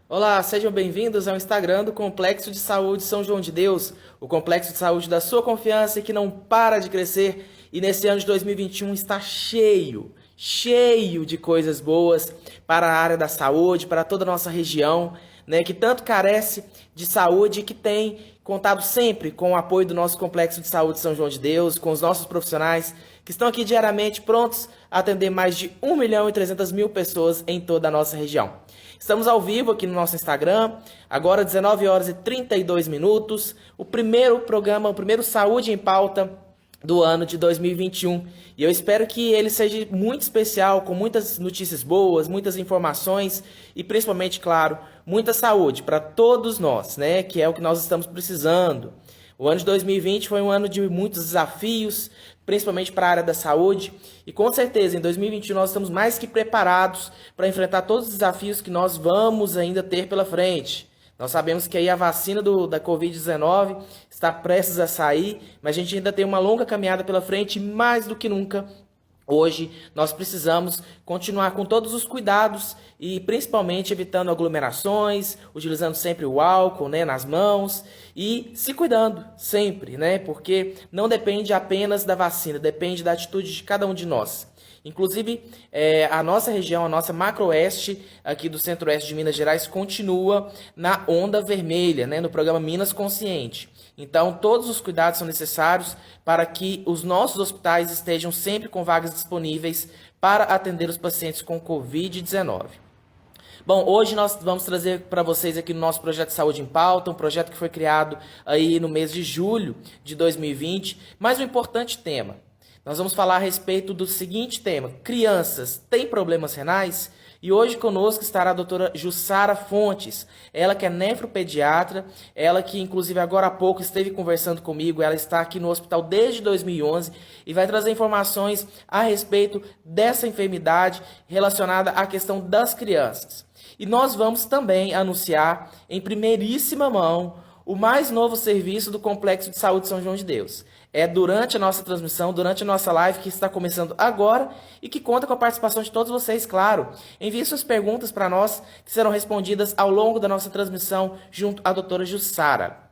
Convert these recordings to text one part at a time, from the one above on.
Olá, sejam bem-vindos ao Instagram do Complexo de Saúde São João de Deus, o complexo de saúde da sua confiança que não para de crescer e nesse ano de 2021 está cheio de coisas boas para a área da saúde, para toda a nossa região, né, que tanto carece de saúde e que tem contado sempre com o apoio do nosso Complexo de Saúde São João de Deus, com os nossos profissionais que estão aqui diariamente prontos a atender mais de 1.300.000 pessoas em toda a nossa região. Estamos ao vivo aqui no nosso Instagram, agora 19 horas e 32 minutos, o primeiro programa, o primeiro Saúde em Pauta do ano de 2021. E eu espero que ele seja muito especial, com muitas notícias boas, muitas informações e principalmente, claro, muita saúde para todos nós, né? Que é o que nós estamos precisando. O ano de 2020 foi um ano de muitos desafios, principalmente para a área da saúde, e com certeza em 2021 nós estamos mais que preparados para enfrentar todos os desafios que nós vamos ainda ter pela frente. Nós sabemos que aí a vacina da Covid-19 está prestes a sair, mas a gente ainda tem uma longa caminhada pela frente e mais do que nunca hoje nós precisamos continuar com todos os cuidados e principalmente evitando aglomerações, utilizando sempre o álcool, né, nas mãos e se cuidando sempre, né, porque não depende apenas da vacina, depende da atitude de cada um de nós. Inclusive, a nossa região, a nossa macro-oeste aqui do centro-oeste de Minas Gerais continua na onda vermelha, né, no programa Minas Consciente. Então, todos os cuidados são necessários para que os nossos hospitais estejam sempre com vagas disponíveis para atender os pacientes com Covid-19. Bom, hoje nós vamos trazer para vocês aqui no nosso projeto Saúde em Pauta, um projeto que foi criado aí no mês de julho de 2020, mais um importante tema. Nós vamos falar a respeito do seguinte tema: crianças têm problemas renais? E hoje conosco estará a doutora Jussara Fontes, ela que é nefropediatra, ela que inclusive agora há pouco esteve conversando comigo, ela está aqui no hospital desde 2011 e vai trazer informações a respeito dessa enfermidade relacionada à questão das crianças. E nós vamos também anunciar em primeiríssima mão o mais novo serviço do Complexo de Saúde São João de Deus. É durante a nossa transmissão, durante a nossa live, que está começando agora e que conta com a participação de todos vocês, claro. Envie suas perguntas para nós, que serão respondidas ao longo da nossa transmissão junto à doutora Jussara.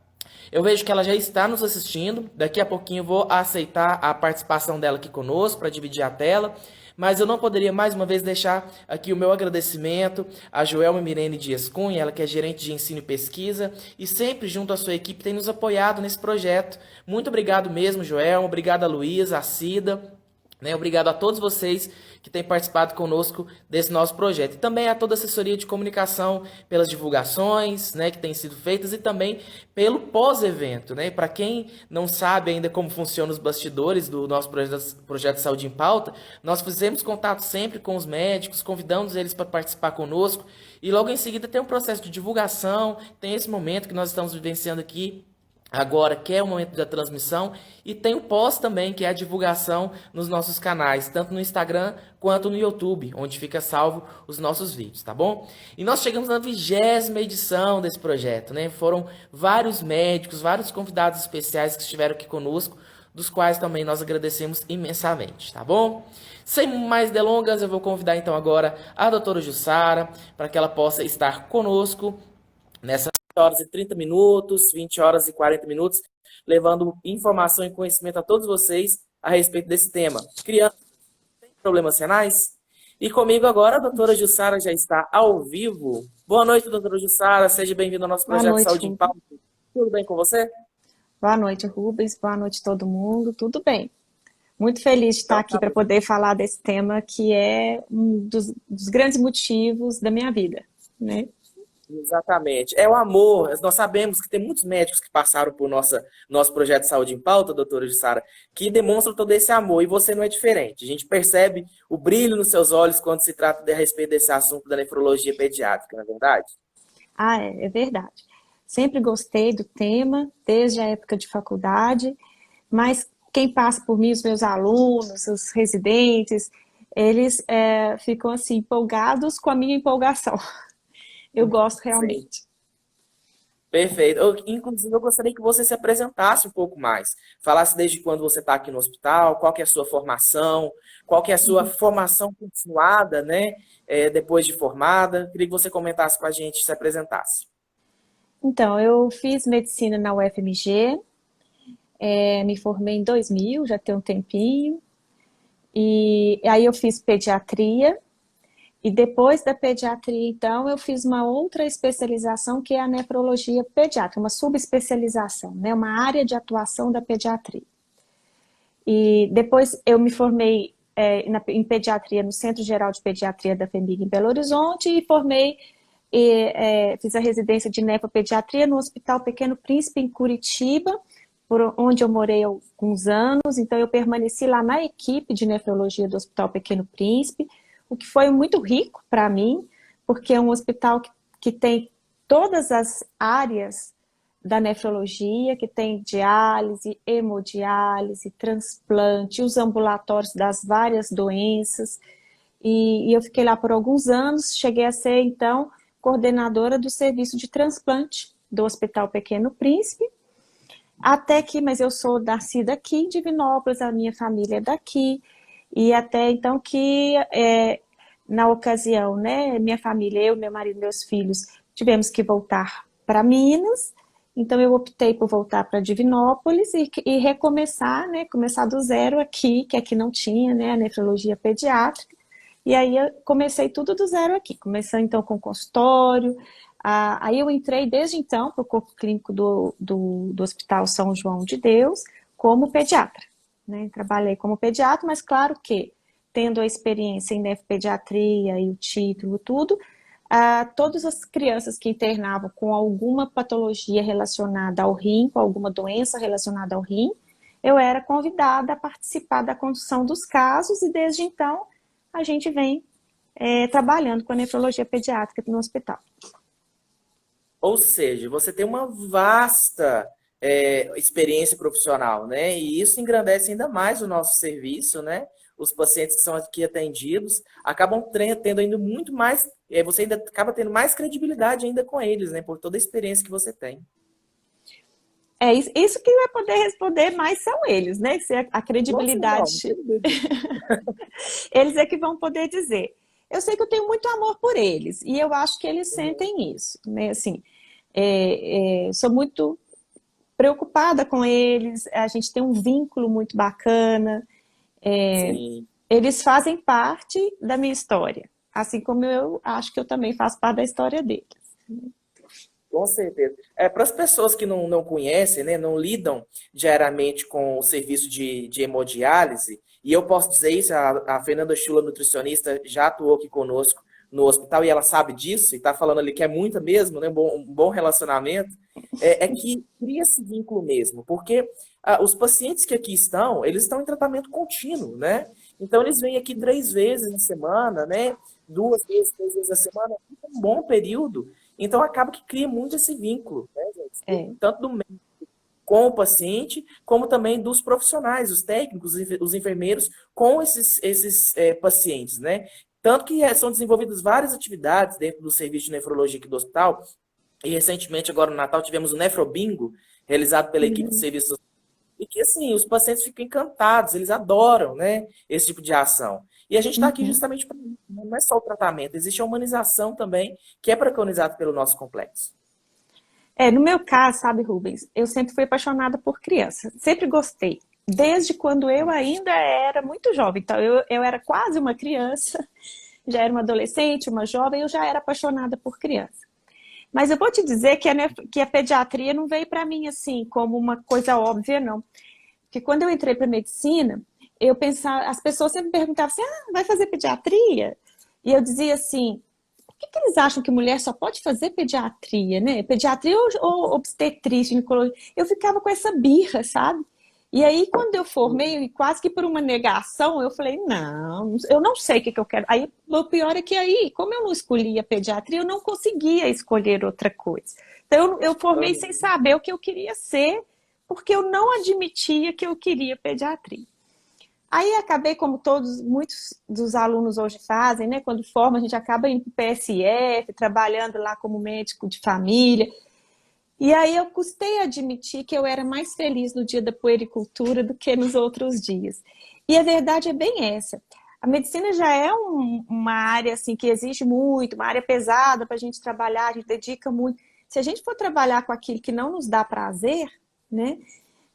Eu vejo que ela já está nos assistindo, daqui a pouquinho eu vou aceitar a participação dela aqui conosco para dividir a tela. Mas eu não poderia mais uma vez deixar aqui o meu agradecimento a Joelma Mirene Dias Cunha, ela que é gerente de ensino e pesquisa e sempre junto à sua equipe tem nos apoiado nesse projeto. Muito obrigado mesmo, Joelma, obrigado a Luísa, a Cida, né? Obrigado a todos vocês que têm participado conosco desse nosso projeto. E também a toda a assessoria de comunicação pelas divulgações, né, que têm sido feitas e também pelo pós-evento, né? Para quem não sabe ainda como funcionam os bastidores do nosso projeto Saúde em Pauta, nós fizemos contato sempre com os médicos, convidamos eles para participar conosco e logo em seguida tem um processo de divulgação, tem esse momento que nós estamos vivenciando aqui agora, que é o momento da transmissão, e tem o pós também, que é a divulgação nos nossos canais, tanto no Instagram quanto no YouTube, onde fica salvo os nossos vídeos, tá bom? E nós chegamos na 20ª edição desse projeto, né? Foram vários médicos, vários convidados especiais que estiveram aqui conosco, dos quais também nós agradecemos imensamente, tá bom? Sem mais delongas, eu vou convidar então agora a doutora Jussara, para que ela possa estar conosco nessa horas e 30 minutos, 20 horas e 40 minutos, levando informação e conhecimento a todos vocês a respeito desse tema. Crianças têm problemas renais? E comigo agora a doutora Jussara já está ao vivo. Boa noite, doutora Jussara, seja bem-vinda ao nosso Boa projeto noite, Saúde em Rubens. Pauta. Tudo bem com você? Boa noite, Rubens. Boa noite, todo mundo. Tudo bem. Muito feliz de estar Então, aqui tá para bom. poder falar desse tema que é um dos grandes motivos da minha vida, né? Exatamente. É o amor. Nós sabemos que tem muitos médicos que passaram por nosso projeto de Saúde em Pauta, doutora Jussara, que demonstram todo esse amor, e você não é diferente. A gente percebe o brilho nos seus olhos quando se trata a respeito desse assunto da nefrologia pediátrica, não é verdade? Ah, é verdade. Sempre gostei do tema, desde a época de faculdade, mas quem passa por mim, os meus alunos, os residentes, eles ficam assim empolgados com a minha empolgação. Eu gosto Sim. realmente. Perfeito. Inclusive, eu gostaria que você se apresentasse um pouco mais. Falasse desde quando você está aqui no hospital, qual que é a sua formação, qual que é a sua formação continuada, né? Depois de formada. Queria que você comentasse com a gente, se apresentasse. Então, eu fiz medicina na UFMG, me formei em 2000, já tem um tempinho, e aí eu fiz pediatria, e depois da pediatria, então, eu fiz uma outra especialização que é a nefrologia pediátrica, uma subespecialização, né, uma área de atuação da pediatria. E depois eu me formei em pediatria no Centro Geral de Pediatria da FEMIG em Belo Horizonte e fiz a residência de nefropediatria no Hospital Pequeno Príncipe em Curitiba, por onde eu morei alguns anos. Então eu permaneci lá na equipe de nefrologia do Hospital Pequeno Príncipe, o que foi muito rico para mim, porque é um hospital que tem todas as áreas da nefrologia, que tem diálise, hemodiálise, transplante, os ambulatórios das várias doenças. E eu fiquei lá por alguns anos, cheguei a ser, então, coordenadora do serviço de transplante do Hospital Pequeno Príncipe, até que, mas eu sou nascida aqui em Divinópolis, a minha família é daqui, e até então que, na ocasião, né, minha família, eu, meu marido, meus filhos, tivemos que voltar para Minas, então eu optei por voltar para Divinópolis e recomeçar, né, começar do zero aqui, que aqui não tinha, né, a nefrologia pediátrica, e aí eu comecei tudo do zero aqui, comecei então com consultório, aí eu entrei desde então para o corpo clínico do Hospital São João de Deus como pediatra, né? Trabalhei como pediatra, mas claro que tendo a experiência em nefropediatria e o título, tudo, todas as crianças que internavam com alguma patologia relacionada ao rim, com alguma doença relacionada ao rim, eu era convidada a participar da condução dos casos e desde então a gente vem trabalhando com a nefrologia pediátrica no hospital. Ou seja, você tem uma vasta experiência profissional, né? E isso engrandece ainda mais o nosso serviço, né? Os pacientes que são aqui atendidos acabam tendo ainda muito mais, você ainda acaba tendo mais credibilidade ainda com eles, né? Por toda a experiência que você tem. É isso que vai poder responder mais são eles, né? Se a Nossa, não, não credibilidade, tenho dúvida. eles é que vão poder dizer. Eu sei que eu tenho muito amor por eles e eu acho que eles sentem isso, né? Assim, sou muito preocupada com eles, a gente tem um vínculo muito bacana, Sim. eles fazem parte da minha história, assim como eu acho que eu também faço parte da história deles. Com certeza. Para as pessoas que não conhecem, né, não lidam diariamente com o serviço de hemodiálise, e eu posso dizer isso, a Fernanda Chula, nutricionista, já atuou aqui conosco no hospital e ela sabe disso, e está falando ali que é muita mesmo, né, um bom relacionamento, é que cria esse vínculo mesmo, porque os pacientes que aqui estão, eles estão em tratamento contínuo, né? Então eles vêm aqui 3 vezes na semana, né? 2 vezes, 3 vezes na semana, fica um bom período. Então acaba que cria muito esse vínculo, né, gente? É. Tanto do médico com o paciente, como também dos profissionais, os técnicos, os enfermeiros, com esses pacientes, né? Tanto que são desenvolvidas várias atividades dentro do serviço de nefrologia aqui do hospital, e recentemente, agora no Natal, tivemos o Nefrobingo, realizado pela equipe de serviços, e que, assim, os pacientes ficam encantados, eles adoram, né, esse tipo de ação. E a gente está aqui Uhum. justamente para isso, né? Não é só o tratamento, existe a humanização também, que é preconizado pelo nosso complexo. No meu caso, sabe, Rubens, eu sempre fui apaixonada por criança, sempre gostei, desde quando eu ainda era muito jovem, então eu era quase uma criança, já era uma adolescente, uma jovem, eu já era apaixonada por criança. Mas eu vou te dizer que a pediatria não veio para mim assim, como uma coisa óbvia, não. Porque quando eu entrei para medicina, eu pensava, as pessoas sempre me perguntavam assim, vai fazer pediatria? E eu dizia assim, por que eles acham que mulher só pode fazer pediatria, né? Pediatria ou obstetrícia, ginecologia. Eu ficava com essa birra, sabe? E aí, quando eu formei, e quase que por uma negação, eu falei, não, eu não sei o que eu quero. Aí, o pior é que aí, como eu não escolhia pediatria, eu não conseguia escolher outra coisa. Então, eu formei sem saber o que eu queria ser, porque eu não admitia que eu queria pediatria. Aí acabei, como muitos dos alunos hoje fazem, né? Quando forma, a gente acaba indo para o PSF, trabalhando lá como médico de família. E aí eu custei admitir que eu era mais feliz no dia da puericultura do que nos outros dias. E a verdade é bem essa. A medicina já é uma área assim que exige muito, uma área pesada para a gente trabalhar, a gente dedica muito. Se a gente for trabalhar com aquilo que não nos dá prazer, né?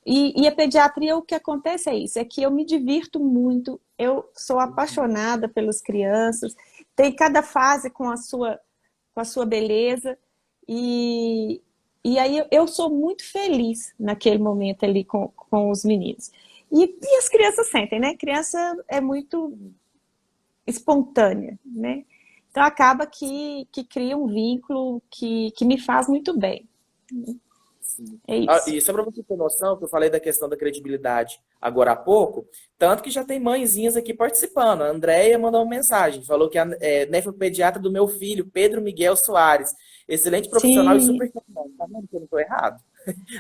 E a pediatria, o que acontece é isso, é que eu me divirto muito, eu sou apaixonada pelas crianças, tem cada fase com a sua beleza, e, e aí eu sou muito feliz naquele momento ali com os meninos. E as crianças sentem, né? Criança é muito espontânea, né? Então acaba que cria um vínculo que me faz muito bem. Sim. É Ah, isso. e só para você ter noção, que eu falei da questão da credibilidade agora há pouco, tanto que já tem mãezinhas aqui participando. A Andréia mandou uma mensagem, falou que é nefropediatra do meu filho, Pedro Miguel Soares. Excelente profissional e Sim, super profissional. Tá vendo que eu não estou errado?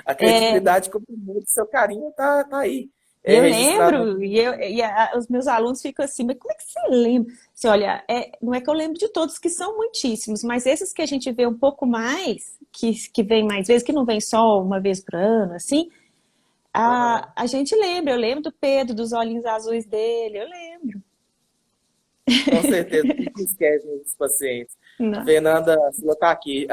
A é, credibilidade com o seu carinho tá aí. É eu registrado. lembro, os meus alunos ficam assim, mas como é que você lembra? Assim, olha, não é que eu lembro de todos, que são muitíssimos, mas esses que a gente vê um pouco mais, que vem mais vezes, que não vem só uma vez por ano, assim, Aham. a gente lembra. Eu lembro do Pedro, dos olhinhos azuis dele, eu lembro. Com certeza, a gente esquece dos pacientes. A Não. Fernanda Silva está aqui.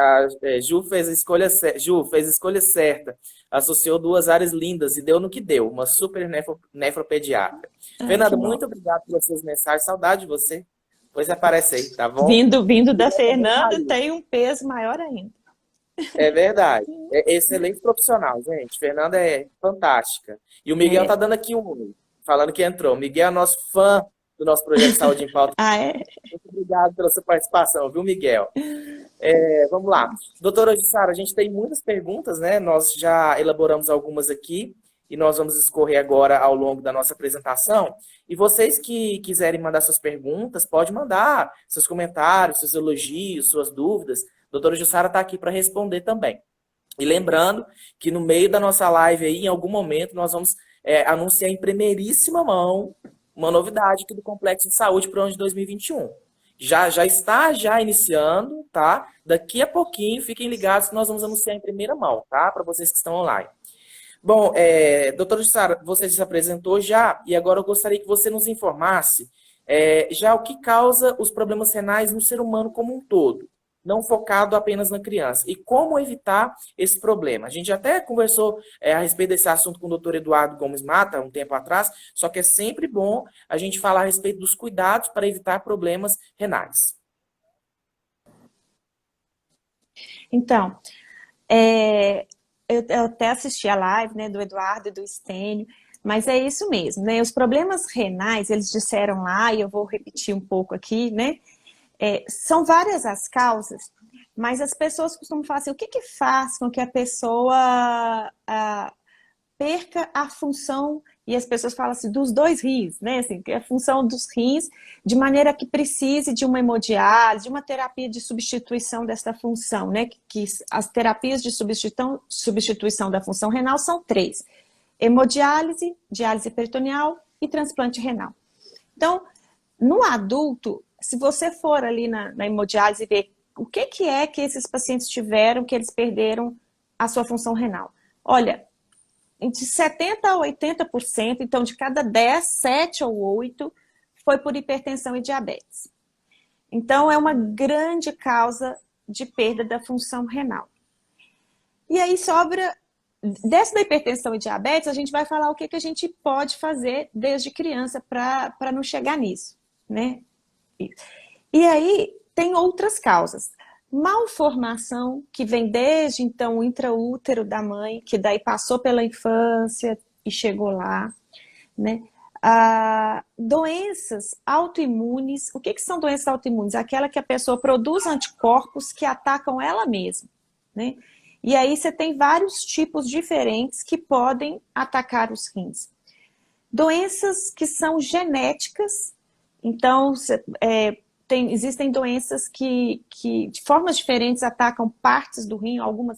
Ju fez a escolha Ju fez a escolha certa. Associou duas áreas lindas e deu no que deu. Uma super nefropediatra. Ai, que Fernanda, bom. muito obrigado pelas suas mensagens. Saudade de você. Pois aparece aí, tá bom? Vindo da Miguel também tá Fernanda, aí. tem um peso maior ainda. É verdade. É excelente profissional, gente. Fernanda é fantástica. E o Miguel tá É. dando aqui um oi, falando que entrou. O Miguel é nosso fã do nosso projeto Saúde em Pauta. Ah, é? Muito obrigado pela sua participação, viu, Miguel? Vamos lá. Doutora Jussara, a gente tem muitas perguntas, né? Nós já elaboramos algumas aqui e nós vamos escorrer agora ao longo da nossa apresentação. E vocês que quiserem mandar suas perguntas, pode mandar seus comentários, seus elogios, suas dúvidas. Doutora Jussara está aqui para responder também. E lembrando que no meio da nossa live aí, em algum momento, nós vamos anunciar em primeiríssima mão uma novidade aqui do Complexo de Saúde para o ano de 2021. Já está já iniciando, tá? Daqui a pouquinho, fiquem ligados que nós vamos anunciar em primeira mão, tá? Para vocês que estão online. Bom, doutora Jussara, você se apresentou já, e agora eu gostaria que você nos informasse já o que causa os problemas renais no ser humano como um todo, não focado apenas na criança, e como evitar esse problema. A gente até conversou a respeito desse assunto com o doutor Eduardo Gomes Mata, um tempo atrás, só que é sempre bom a gente falar a respeito dos cuidados para evitar problemas renais. Então, eu até assisti a live, né, do Eduardo e do Estênio, mas é isso mesmo, né? Os problemas renais, eles disseram lá, e eu vou repetir um pouco aqui, né? São várias as causas, mas as pessoas costumam falar assim, o que faz com que a pessoa perca a função, e as pessoas falam assim, dos dois rins, né? Assim, a função dos rins, de maneira que precise de uma hemodiálise, de uma terapia de substituição dessa função, né? Que as terapias de substituição da função renal são três: hemodiálise, diálise peritoneal e transplante renal. Então, no adulto, se você for ali na hemodiálise e ver o que é que esses pacientes tiveram, que eles perderam a sua função renal. Olha, de 70% a 80%, então de cada 10, 7 ou 8 foi por hipertensão e diabetes. Então, é uma grande causa de perda da função renal. E aí sobra, dessa da hipertensão e diabetes, a gente vai falar o que a gente pode fazer desde criança para não chegar nisso, né? E aí tem outras causas. Malformação, que vem desde então o intraútero da mãe, que daí passou pela infância e chegou lá, né? Doenças autoimunes. O que são doenças autoimunes? Aquela que a pessoa produz anticorpos que atacam ela mesma, né? E aí você tem vários tipos diferentes que podem atacar os rins. Doenças que são genéticas, então existem doenças que de formas diferentes atacam partes do rim, algumas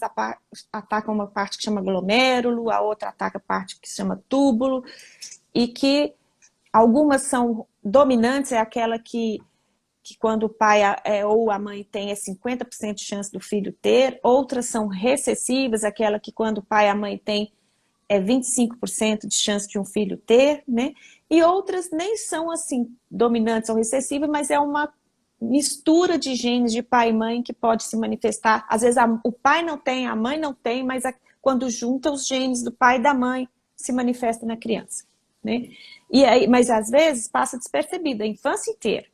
atacam uma parte que chama glomérulo, a outra ataca a parte que se chama túbulo, e que algumas são dominantes, é aquela que que quando o pai ou a mãe tem, é 50% de chance do filho ter. Outras são recessivas, aquela que quando o pai e a mãe tem, é 25% de chance de um filho ter, né? E outras nem são assim dominantes ou recessivas, mas é uma mistura de genes de pai e mãe que pode se manifestar. Às vezes o pai não tem, a mãe não tem, mas quando junta os genes do pai e da mãe, se manifesta na criança, né? E aí, mas às vezes passa despercebida a infância inteira.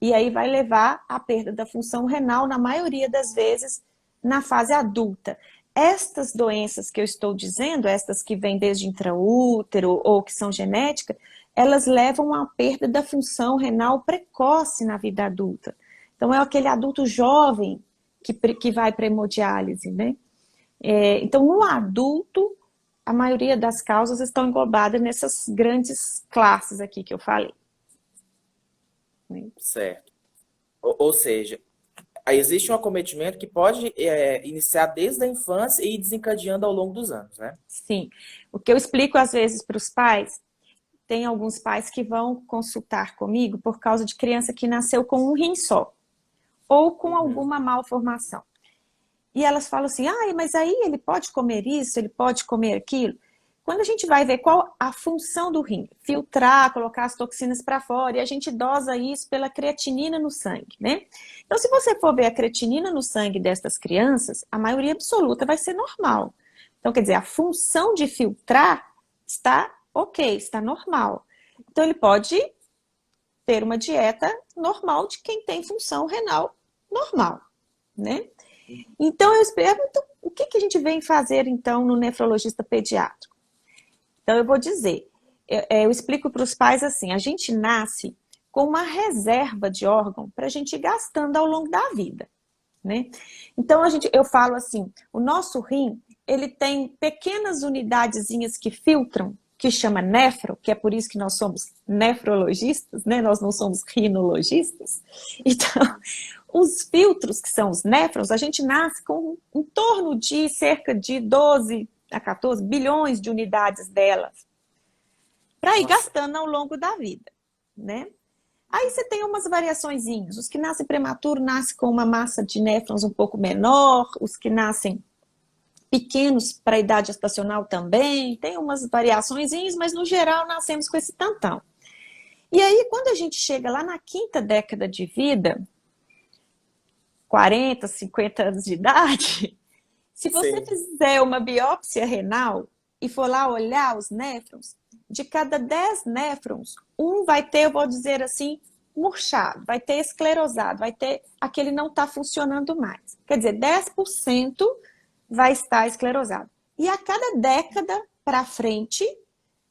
E aí vai levar à perda da função renal, na maioria das vezes, na fase adulta. Estas doenças que eu estou dizendo, estas que vêm desde intraútero ou que são genéticas, elas levam à perda da função renal precoce na vida adulta. Então, é aquele adulto jovem que vai para a hemodiálise, né? Então, no adulto, a maioria das causas estão englobadas nessas grandes classes aqui que eu falei. Certo. Ou seja, existe um acometimento que pode iniciar desde a infância e ir desencadeando ao longo dos anos, né? Sim. O que eu explico às vezes para os pais, tem alguns pais que vão consultar comigo por causa de criança que nasceu com um rim só, ou com alguma malformação. E elas falam assim, mas aí ele pode comer isso, ele pode comer aquilo. Quando a gente vai ver qual a função do rim, filtrar, colocar as toxinas para fora, e a gente dosa isso pela creatinina no sangue, né? Então, se você for ver a creatinina no sangue destas crianças, a maioria absoluta vai ser normal. Então, quer dizer, a função de filtrar está ok, está normal. Então, ele pode ter uma dieta normal de quem tem função renal normal, né? Então, eu pergunto, o que a gente vem fazer, então, no nefrologista pediátrico? Então, eu vou dizer, eu explico para os pais assim, a gente nasce com uma reserva de órgão para a gente ir gastando ao longo da vida, né? Então, eu falo assim, o nosso rim, ele tem pequenas unidadezinhas que filtram, que chama nefro, que é por isso que nós somos nefrologistas, né? Nós não somos rinologistas. Então, os filtros, que são os néfrons, a gente nasce com em torno de cerca de 12 a 14 bilhões de unidades delas, para ir gastando ao longo da vida, né? Aí você tem umas variaçõezinhas. Os que nascem prematuro nascem com uma massa de néfrons um pouco menor, os que nascem pequenos para a idade gestacional também, tem umas variaçõezinhas, mas no geral nascemos com esse tantão. E aí, quando a gente chega lá na 5ª década de vida, 40, 50 anos de idade, se você fizer uma biópsia renal e for lá olhar os néfrons, de cada 10 néfrons, um vai ter, eu vou dizer assim, murchado, vai ter esclerosado, vai ter aquele não está funcionando mais. Quer dizer, 10% vai estar esclerosado. E a cada década para frente,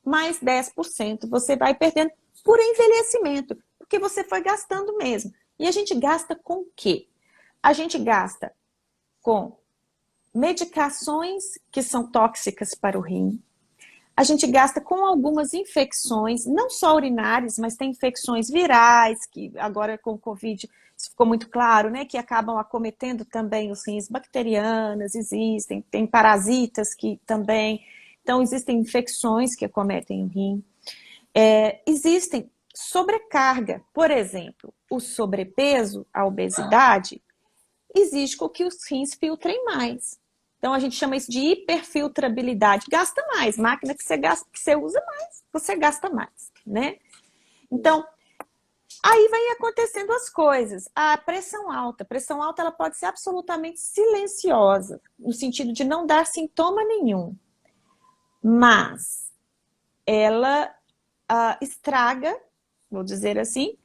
mais 10% você vai perdendo por envelhecimento, porque você foi gastando mesmo. E a gente gasta com o quê? A gente gasta com medicações que são tóxicas para o rim. A gente gasta com algumas infecções, não só urinárias, mas tem infecções virais, que agora com o Covid isso ficou muito claro, né? Que acabam acometendo também os rins, bacterianas, tem parasitas que também. Então, existem infecções que acometem o rim. Existem sobrecarga, por exemplo, o sobrepeso, a obesidade, exige com que os rins filtrem mais. Então, a gente chama isso de hiperfiltrabilidade. Gasta mais. Máquina que você usa mais, você gasta mais, né? Então, aí vem acontecendo as coisas. A pressão alta. A pressão alta ela pode ser absolutamente silenciosa, no sentido de não dar sintoma nenhum. Mas ela estraga, vou dizer assim,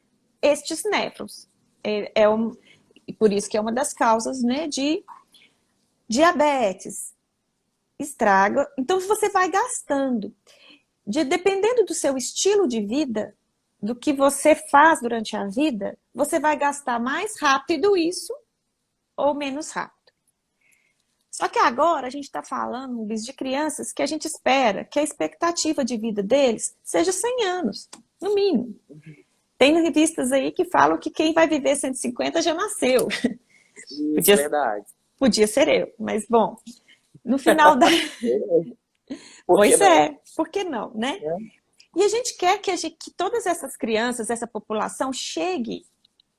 estes néfrons. E por isso que é uma das causas, né, de diabetes, estraga. Então, você vai gastando. Dependendo do seu estilo de vida, do que você faz durante a vida, você vai gastar mais rápido isso ou menos rápido. Só que agora a gente está falando, Luiz, de crianças que a gente espera que a expectativa de vida deles seja 100 anos, no mínimo. Tem revistas aí que falam que quem vai viver 150 já nasceu. Isso é verdade. Podia ser eu, mas bom, no final da... Pois é, por que não, né? E a gente quer que todas essas crianças, essa população chegue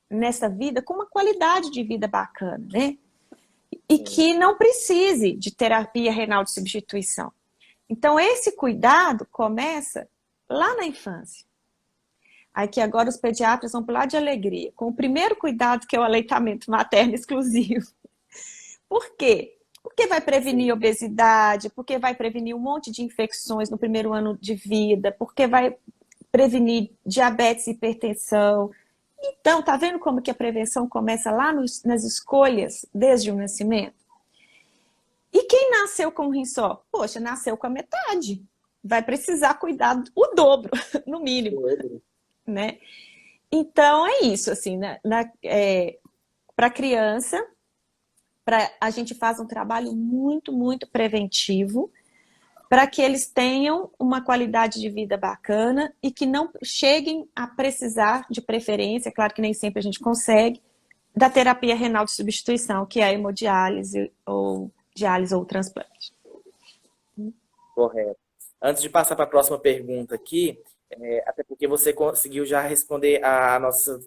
nessa vida com uma qualidade de vida bacana, né? E Sim. que não precise de terapia renal de substituição. Então, esse cuidado começa lá na infância. Aqui agora os pediatras vão pular de alegria, com o primeiro cuidado, que é o aleitamento materno exclusivo. Por quê? Porque vai prevenir obesidade, porque vai prevenir um monte de infecções no primeiro ano de vida, porque vai prevenir diabetes e hipertensão. Então, tá vendo como que a prevenção começa lá nas escolhas, desde o nascimento? E quem nasceu com um rim só? Poxa, nasceu com a metade. Vai precisar cuidar o dobro, no mínimo, né? Então, é isso, assim, para criança, a gente faz um trabalho muito, muito preventivo, para que eles tenham uma qualidade de vida bacana e que não cheguem a precisar, de preferência, claro que nem sempre a gente consegue, da terapia renal de substituição, que é a hemodiálise ou diálise ou transplante. Correto. Antes de passar para a próxima pergunta aqui, até porque você conseguiu já responder a nossa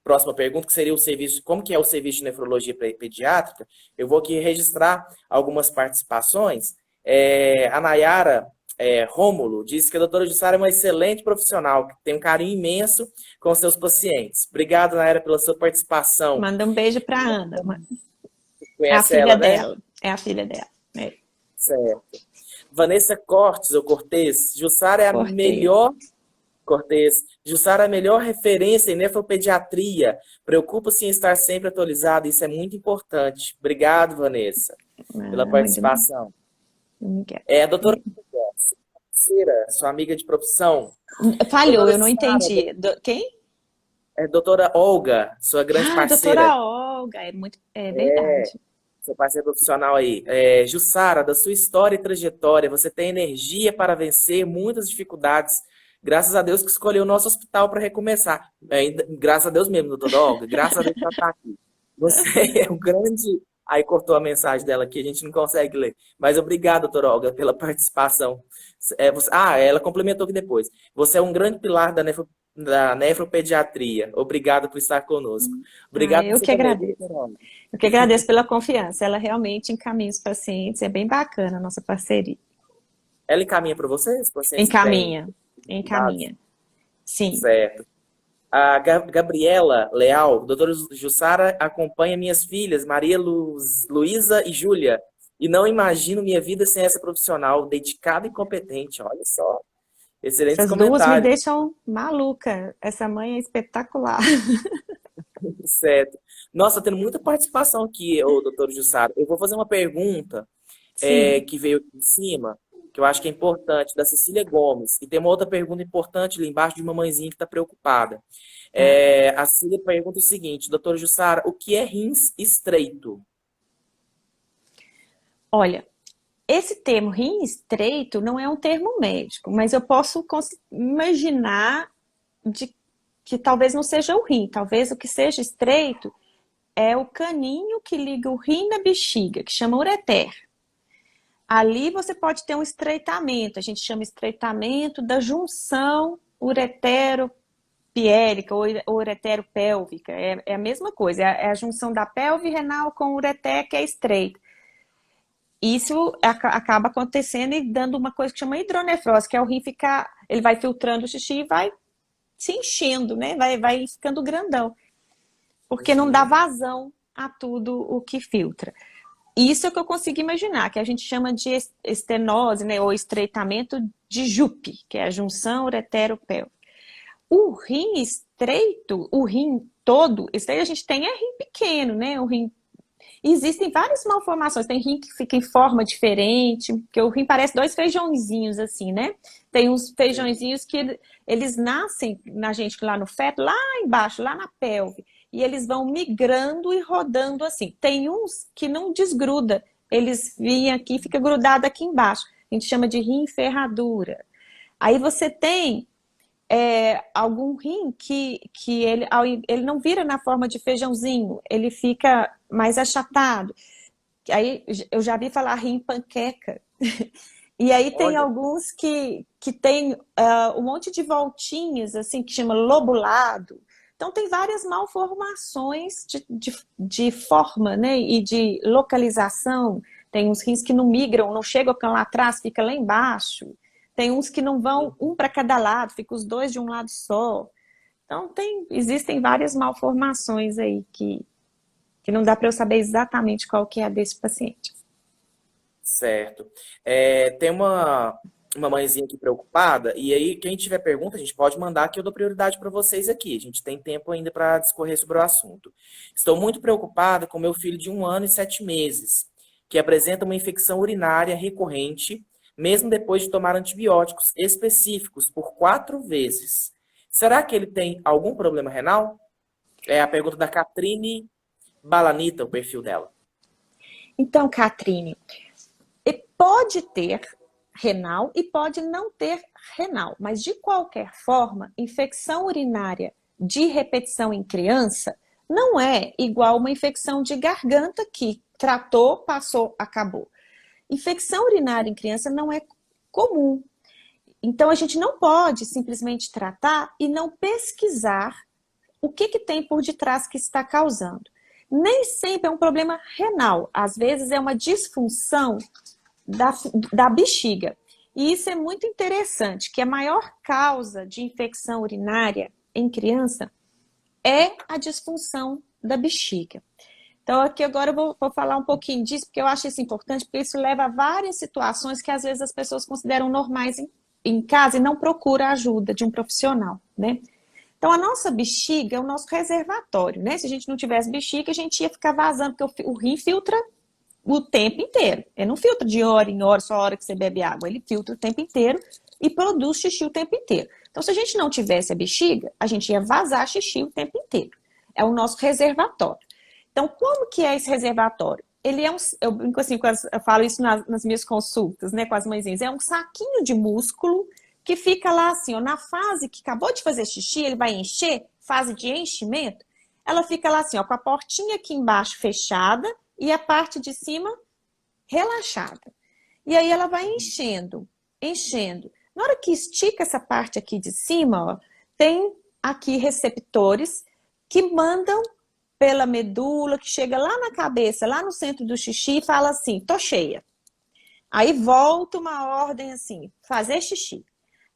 próxima pergunta, que seria o serviço, como que é o serviço de nefrologia pediátrica, eu vou aqui registrar algumas participações. A Nayara Rômulo disse que a doutora Jussara é uma excelente profissional, que tem um carinho imenso com seus pacientes. Obrigado, Nayara, pela sua participação. Manda um beijo para a Ana. Conhece é a filha ela, dela. né? É a filha dela. Certo. Vanessa Cortes, Jussara é a melhor... Jussara é a melhor referência em nefropediatria. Preocupa-se em estar sempre atualizado, isso é muito importante. Obrigado, Vanessa, pela participação. A doutora sua amiga de profissão. Falhou, eu não entendi. Quem? Doutora Olga, sua grande parceira. Doutora Olga, é verdade. Seu parceiro profissional aí. Jussara, da sua história e trajetória, você tem energia para vencer muitas dificuldades. Graças a Deus que escolheu o nosso hospital para recomeçar. Graças a Deus mesmo, doutora Olga. Graças a Deus que ela está aqui. Você é um grande... Aí cortou a mensagem dela aqui, a gente não consegue ler. Mas obrigado, doutora Olga, pela participação. Ela complementou aqui depois. Você é um grande pilar da nefropediatria. Obrigado por estar conosco. Obrigado eu que agradeço. Eu que agradeço pela confiança. Ela realmente encaminha os pacientes. É bem bacana a nossa parceria. Ela encaminha para vocês? Encaminha. Sim. Certo. A Gabriela Leal, doutora Jussara acompanha minhas filhas, Maria Luísa e Júlia, e não imagino minha vida sem essa profissional, dedicada e competente. Olha só. Excelentes comentários. Essas duas me deixam maluca. Essa mãe é espetacular. Certo. Nossa, tendo muita participação aqui, doutor Jussara. Eu vou fazer uma pergunta que veio aqui em cima, que eu acho que é importante, da Cecília Gomes. E tem uma outra pergunta importante ali embaixo de uma mãezinha que está preocupada. A Cecília pergunta o seguinte, doutora Jussara, o que é rins estreito? Olha, esse termo rim estreito não é um termo médico, mas eu posso imaginar que talvez não seja o rim, talvez o que seja estreito é o caninho que liga o rim na bexiga, que chama ureter. Ali você pode ter um estreitamento, a gente chama estreitamento da junção ureteropiérica ou ureteropélvica, é a mesma coisa, é a junção da pelve renal com o ureter que é estreita. Isso acaba acontecendo e dando uma coisa que chama hidronefrose, que é o rim ele vai filtrando o xixi e vai se enchendo, né? Vai ficando grandão, porque não dá vazão a tudo o que filtra. Isso é o que eu consigo imaginar, que a gente chama de estenose, né, ou estreitamento de JUP, que é a junção ureteropélvica. O rim estreito, o rim todo estreito, a gente tem rim pequeno, né? O rim... Existem várias malformações, tem rim que fica em forma diferente, porque o rim parece dois feijõezinhos assim, né? Tem uns feijõezinhos que eles nascem na gente lá no feto, lá embaixo, lá na pelve. E eles vão migrando e rodando assim. Tem uns que não desgruda, eles vêm aqui e fica grudado aqui embaixo. A gente chama de rim ferradura. Aí você tem algum rim que ele não vira na forma de feijãozinho, ele fica mais achatado. Aí eu já vi falar rim panqueca. E aí tem alguns que tem um monte de voltinhas, assim, que chama lobulado. Então, tem várias malformações de forma, né, e de localização. Tem uns rins que não migram, não chegam lá atrás, fica lá embaixo. Tem uns que não vão um para cada lado, fica os dois de um lado só. Então, existem várias malformações aí que não dá para eu saber exatamente qual que é a desse paciente. Certo. Tem uma mãezinha aqui preocupada, e aí, quem tiver pergunta, a gente pode mandar que eu dou prioridade para vocês aqui. A gente tem tempo ainda para discorrer sobre o assunto. Estou muito preocupada com meu filho de 1 ano e 7 meses, que apresenta uma infecção urinária recorrente, mesmo depois de tomar antibióticos específicos por 4 vezes. Será que ele tem algum problema renal? É a pergunta da Catrine Balanita, o perfil dela. Então, Catrine, pode ter renal e pode não ter renal, mas de qualquer forma, infecção urinária de repetição em criança não é igual uma infecção de garganta que tratou, passou, acabou. Infecção urinária em criança não é comum. Então, a gente não pode simplesmente tratar e não pesquisar o que tem por detrás que está causando. Nem sempre é um problema renal, às vezes é uma disfunção da bexiga. E isso é muito interessante, que a maior causa de infecção urinária em criança é a disfunção da bexiga. Então, aqui agora eu vou falar um pouquinho disso, porque eu acho isso importante, porque isso leva a várias situações que às vezes as pessoas consideram normais em casa e não procuram a ajuda de um profissional, né? Então, a nossa bexiga é o nosso reservatório, né? Se a gente não tivesse bexiga, a gente ia ficar vazando, porque o rim filtra o tempo inteiro. Ele não filtra de hora em hora, só a hora que você bebe água. Ele filtra o tempo inteiro e produz xixi o tempo inteiro. Então, se a gente não tivesse a bexiga, a gente ia vazar xixi o tempo inteiro. É o nosso reservatório. Então, como que é esse reservatório? Ele é eu brinco assim, eu falo isso nas minhas consultas, né, com as mãezinhas. É um saquinho de músculo que fica lá assim, ó, na fase que acabou de fazer xixi, ele vai encher, fase de enchimento, ela fica lá assim, ó, com a portinha aqui embaixo fechada e a parte de cima relaxada. E aí ela vai enchendo, enchendo. Na hora que estica essa parte aqui de cima, ó, tem aqui receptores que mandam pela medula, que chega lá na cabeça, lá no centro do xixi e fala assim, tô cheia. Aí volta uma ordem assim, fazer xixi.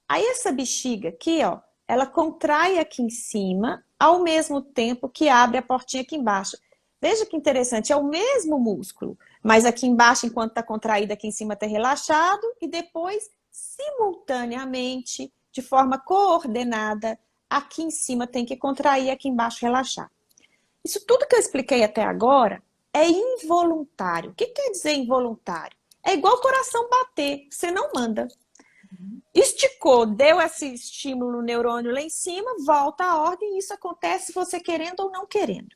Aí essa bexiga aqui, ó, ela contrai aqui em cima, ao mesmo tempo que abre a portinha aqui embaixo. Veja que interessante, é o mesmo músculo, mas aqui embaixo, enquanto está contraído, aqui em cima está relaxado, e depois, simultaneamente, de forma coordenada, aqui em cima tem que contrair, aqui embaixo relaxar. Isso tudo que eu expliquei até agora é involuntário. O que quer dizer involuntário? É igual o coração bater, você não manda. Esticou, deu esse estímulo no neurônio lá em cima, volta a ordem, e isso acontece você querendo ou não querendo.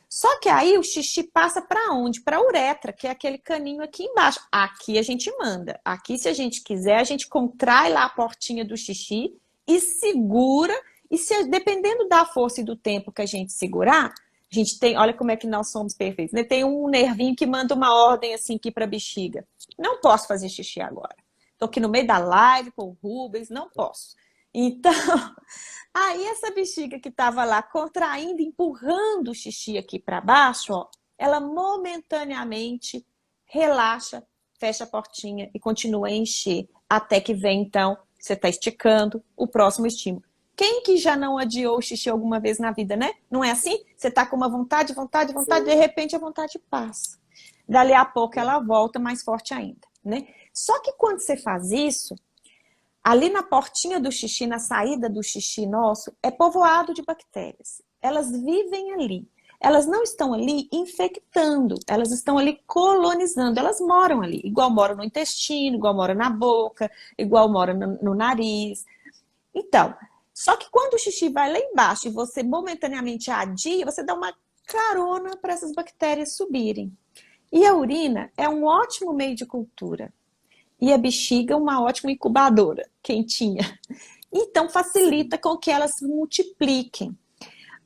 Só que aí o xixi passa para onde? Para a uretra, que é aquele caninho aqui embaixo. Aqui a gente manda. Aqui, se a gente quiser, a gente contrai lá a portinha do xixi e segura. E dependendo da força e do tempo que a gente segurar, a gente tem, olha como é que nós somos perfeitos, né? Tem um nervinho que manda uma ordem assim aqui para a bexiga. Não posso fazer xixi agora. Estou aqui no meio da live com o Rubens, não posso. Então, aí essa bexiga que estava lá contraindo, empurrando o xixi aqui para baixo, ó, ela momentaneamente relaxa, fecha a portinha e continua a encher, até que vem, então, você está esticando o próximo estímulo. Quem que já não adiou o xixi alguma vez na vida, né? Não é assim? Você está com uma vontade, Sim. De repente a vontade passa. Dali a pouco ela volta mais forte ainda, né? Só que quando você faz isso, ali na portinha do xixi, na saída do xixi nosso, é povoado de bactérias. Elas vivem ali. Elas não estão ali infectando, elas estão ali colonizando, elas moram ali. Igual moram no intestino, igual moram na boca, igual moram no nariz. Então, só que quando o xixi vai lá embaixo e você momentaneamente adia, você dá uma carona para essas bactérias subirem. E a urina é um ótimo meio de cultura. E a bexiga uma ótima incubadora, quentinha. Então, facilita com que elas se multipliquem.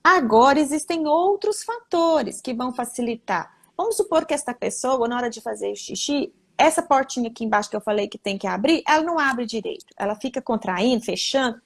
Agora, existem outros fatores que vão facilitar. Vamos supor que esta pessoa, na hora de fazer xixi, essa portinha aqui embaixo que eu falei que tem que abrir, ela não abre direito. Ela fica contraindo, fechando.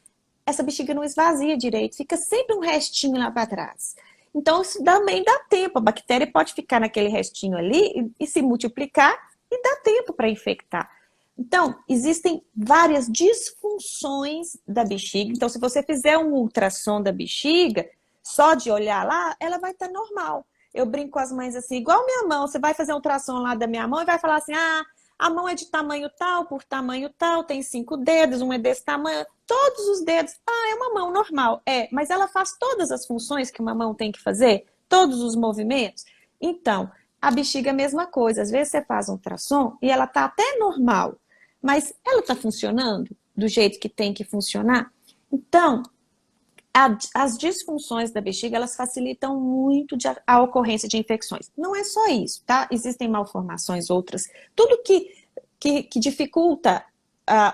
essa bexiga não esvazia direito, fica sempre um restinho lá para trás. Então, isso também dá tempo, a bactéria pode ficar naquele restinho ali e se multiplicar e dá tempo para infectar. Então, existem várias disfunções da bexiga. Então, se você fizer um ultrassom da bexiga, só de olhar lá, ela vai estar normal. Eu brinco com as mães assim, igual minha mão, você vai fazer um ultrassom lá da minha mão e vai falar assim, ah, a mão é de tamanho tal, por tamanho tal, tem 5 dedos, um é desse tamanho, todos os dedos, é uma mão normal. Mas ela faz todas as funções que uma mão tem que fazer, todos os movimentos. Então, a bexiga é a mesma coisa. Às vezes você faz um ultrassom e ela está até normal, mas ela está funcionando do jeito que tem que funcionar? Então, as disfunções da bexiga, elas facilitam muito a ocorrência de infecções. Não é só isso, tá? Existem malformações outras. Tudo que dificulta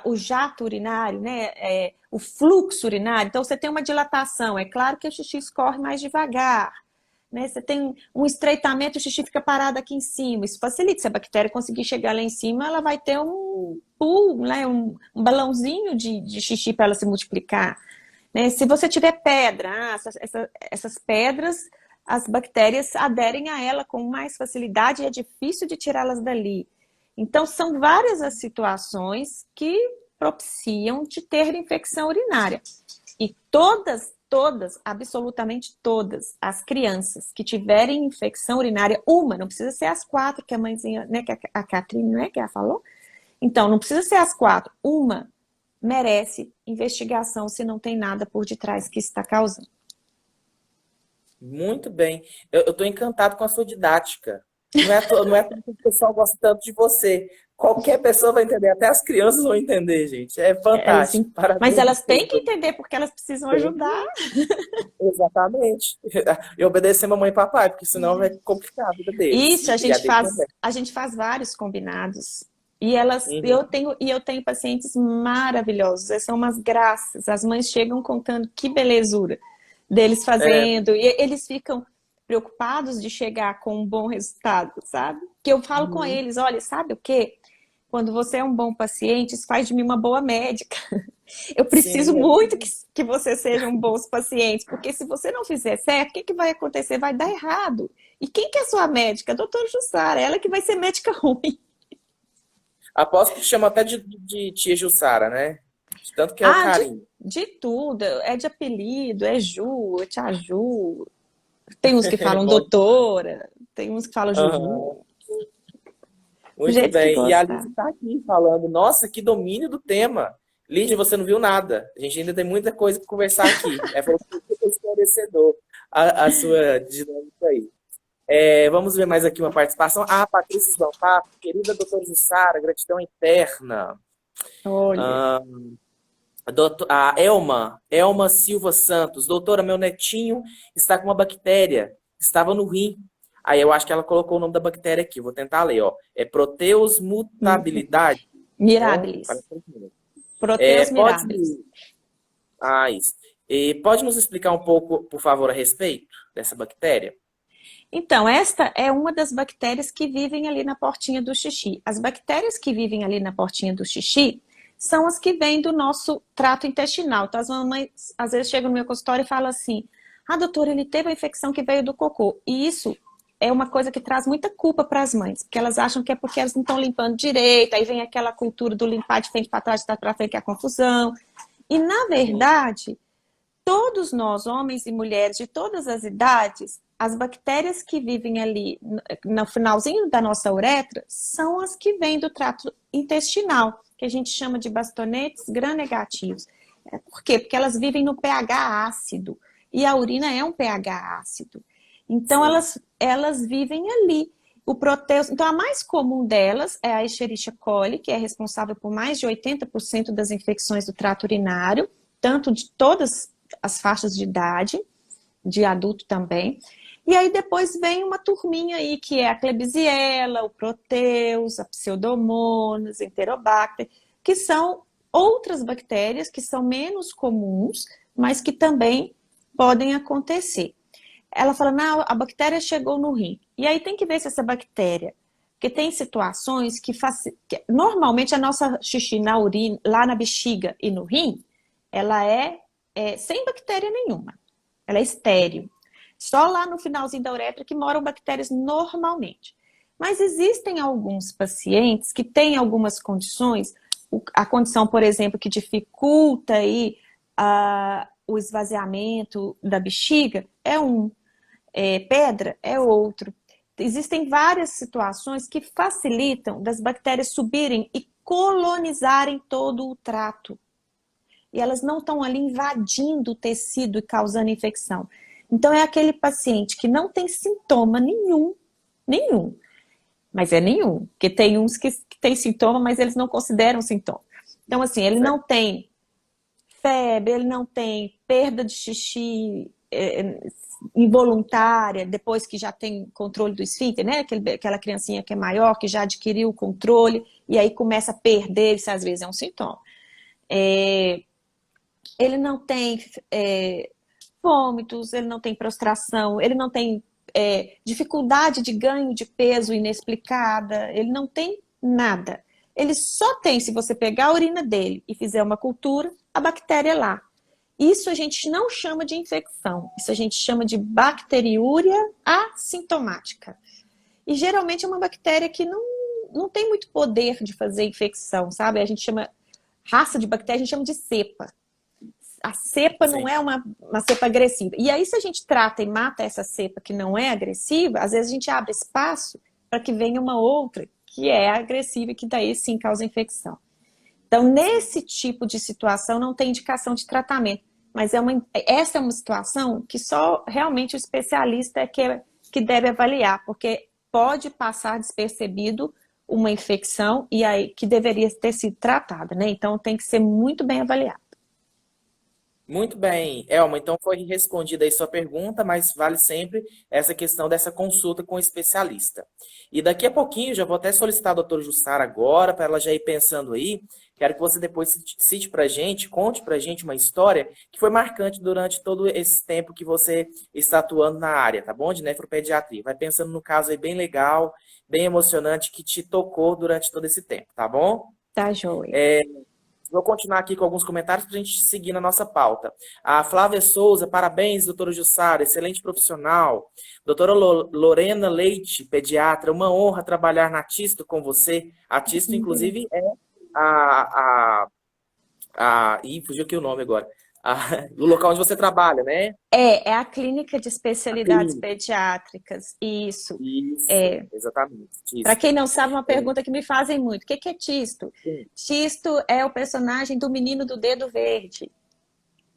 o jato urinário, né? O fluxo urinário. Então, você tem uma dilatação. É claro que o xixi escorre mais devagar. Né? Você tem um estreitamento, o xixi fica parado aqui em cima. Isso facilita. Se a bactéria conseguir chegar lá em cima, ela vai ter um pool, né? um balãozinho de xixi para ela se multiplicar. Né? Se você tiver pedra, essas pedras, as bactérias aderem a ela com mais facilidade e é difícil de tirá-las dali. Então, são várias as situações que propiciam de ter infecção urinária. E todas, absolutamente todas, as crianças que tiverem infecção urinária, não precisa ser as 4, que a mãezinha, né, que a Catrine, né, que ela falou. Então, não precisa ser as 4, uma merece investigação se não tem nada por detrás que está causando. Muito bem. Eu estou encantado com a sua didática. Não é que o pessoal gosta tanto de você. Qualquer pessoa vai entender, até as crianças vão entender, gente. É fantástico. Mas elas têm que entender porque elas precisam ajudar. Exatamente. E obedecer mamãe e papai, porque senão vai complicar a vida deles. Isso, a gente faz vários combinados. E eu tenho pacientes maravilhosos, são umas graças. As mães chegam contando que belezura deles fazendo, e eles ficam preocupados de chegar com um bom resultado, sabe? Que eu falo com eles, olha, sabe o quê? Quando você é um bom paciente, isso faz de mim uma boa médica. Eu preciso muito que vocês sejam bons pacientes, porque se você não fizer certo, o que vai acontecer? Vai dar errado. E quem que é sua médica? A doutora Jussara, ela que vai ser médica ruim. Aposto que chama até de tia Jussara, né? Tanto que é o carinho. De tudo. É de apelido, é Ju, é tia Ju. Tem uns que falam doutora, tem uns que falam Juju. Muito bem. E a Lídia está aqui falando, nossa, que domínio do tema. Lídia, você não viu nada. A gente ainda tem muita coisa para conversar aqui. Foi esclarecedor a sua dinâmica aí. Vamos ver mais aqui uma participação. Patrícia Svalpato, querida doutora Jussara, gratidão eterna. Olha. A Elma Silva Santos, doutora, meu netinho está com uma bactéria, estava no rim. Aí eu acho que ela colocou o nome da bactéria aqui, vou tentar ler, ó. É Proteus mutabilidade. Mirabilis. Proteus mirabilis. Isso. E pode nos explicar um pouco, por favor, a respeito dessa bactéria? Então, esta é uma das bactérias que vivem ali na portinha do xixi. As bactérias que vivem ali na portinha do xixi são as que vêm do nosso trato intestinal. Então, as mamães às vezes chegam no meu consultório e falam assim, doutora, ele teve a infecção que veio do cocô. E isso é uma coisa que traz muita culpa para as mães, porque elas acham que é porque elas não estão limpando direito, aí vem aquela cultura do limpar de frente para trás, de trás para frente, que é a confusão. E, na verdade, todos nós, homens e mulheres de todas as idades, as bactérias que vivem ali no finalzinho da nossa uretra são as que vêm do trato intestinal, que a gente chama de bastonetes gram-negativos. Por quê? Porque elas vivem no pH ácido, e a urina é um pH ácido. Então, elas vivem ali. O Proteus, então, a mais comum delas é a Escherichia coli, que é responsável por mais de 80% das infecções do trato urinário, tanto de todas as faixas de idade, de adulto também. E aí depois vem uma turminha aí, que é a Klebsiella, o Proteus, a Pseudomonas, Enterobacter, que são outras bactérias que são menos comuns, mas que também podem acontecer. Ela fala, não, a bactéria chegou no rim. E aí tem que ver se essa bactéria, porque tem situações que normalmente a nossa xixi na urina, lá na bexiga e no rim, ela é sem bactéria nenhuma. Ela é estéril. Só lá no finalzinho da uretra que moram bactérias normalmente. Mas existem alguns pacientes que têm algumas condições, a condição, por exemplo, que dificulta aí, o esvaziamento da bexiga é um, pedra é outro. Existem várias situações que facilitam das bactérias subirem e colonizarem todo o trato. E elas não estão ali invadindo o tecido e causando infecção. Então é aquele paciente que não tem sintoma nenhum, mas é nenhum, porque tem uns que têm sintoma, mas eles não consideram sintoma. Então assim, ele não tem febre, ele não tem perda de xixi involuntária, depois que já tem controle do esfíncter, né? Aquela criancinha que é maior, que já adquiriu o controle, e aí começa a perder, isso às vezes é um sintoma. Ele não tem vômitos, ele não tem prostração, ele não tem dificuldade de ganho de peso inexplicada, ele não tem nada. Ele só tem, se você pegar a urina dele e fizer uma cultura, a bactéria lá. Isso a gente não chama de infecção, isso a gente chama de bacteriúria assintomática. E geralmente é uma bactéria que não tem muito poder de fazer infecção, sabe? A gente chama, raça de bactéria, a gente chama de cepa. A cepa não é uma cepa agressiva. E aí, se a gente trata e mata essa cepa que não é agressiva, às vezes a gente abre espaço para que venha uma outra que é agressiva e que daí sim causa infecção. Então, nesse tipo de situação, não tem indicação de tratamento. Mas essa é uma situação que só realmente o especialista é que deve avaliar, porque pode passar despercebido uma infecção e aí que deveria ter sido tratada, né? Então, tem que ser muito bem avaliado. Muito bem, Elma, então foi respondida aí sua pergunta, mas vale sempre essa questão dessa consulta com o especialista. E daqui a pouquinho, já vou até solicitar a doutora Jussara agora, para ela já ir pensando aí, quero que você depois cite pra gente, conte pra gente uma história que foi marcante durante todo esse tempo que você está atuando na área, tá bom? De nefropediatria. Vai pensando no caso aí bem legal, bem emocionante, que te tocou durante todo esse tempo, tá bom? Tá, joia. Vou continuar aqui com alguns comentários para a gente seguir na nossa pauta. A Flávia Souza, parabéns, doutora Jussara, excelente profissional. Doutora Lorena Leite, pediatra, uma honra trabalhar na Tisto com você. A Tisto, inclusive, é Ih, fugiu aqui o nome agora. O local onde você trabalha, né? É a clínica de especialidades pediátricas, isso. Isso, exatamente. Para quem não sabe, uma pergunta que me fazem muito. O que é Tisto? Sim. Tisto é o personagem do Menino do Dedo Verde.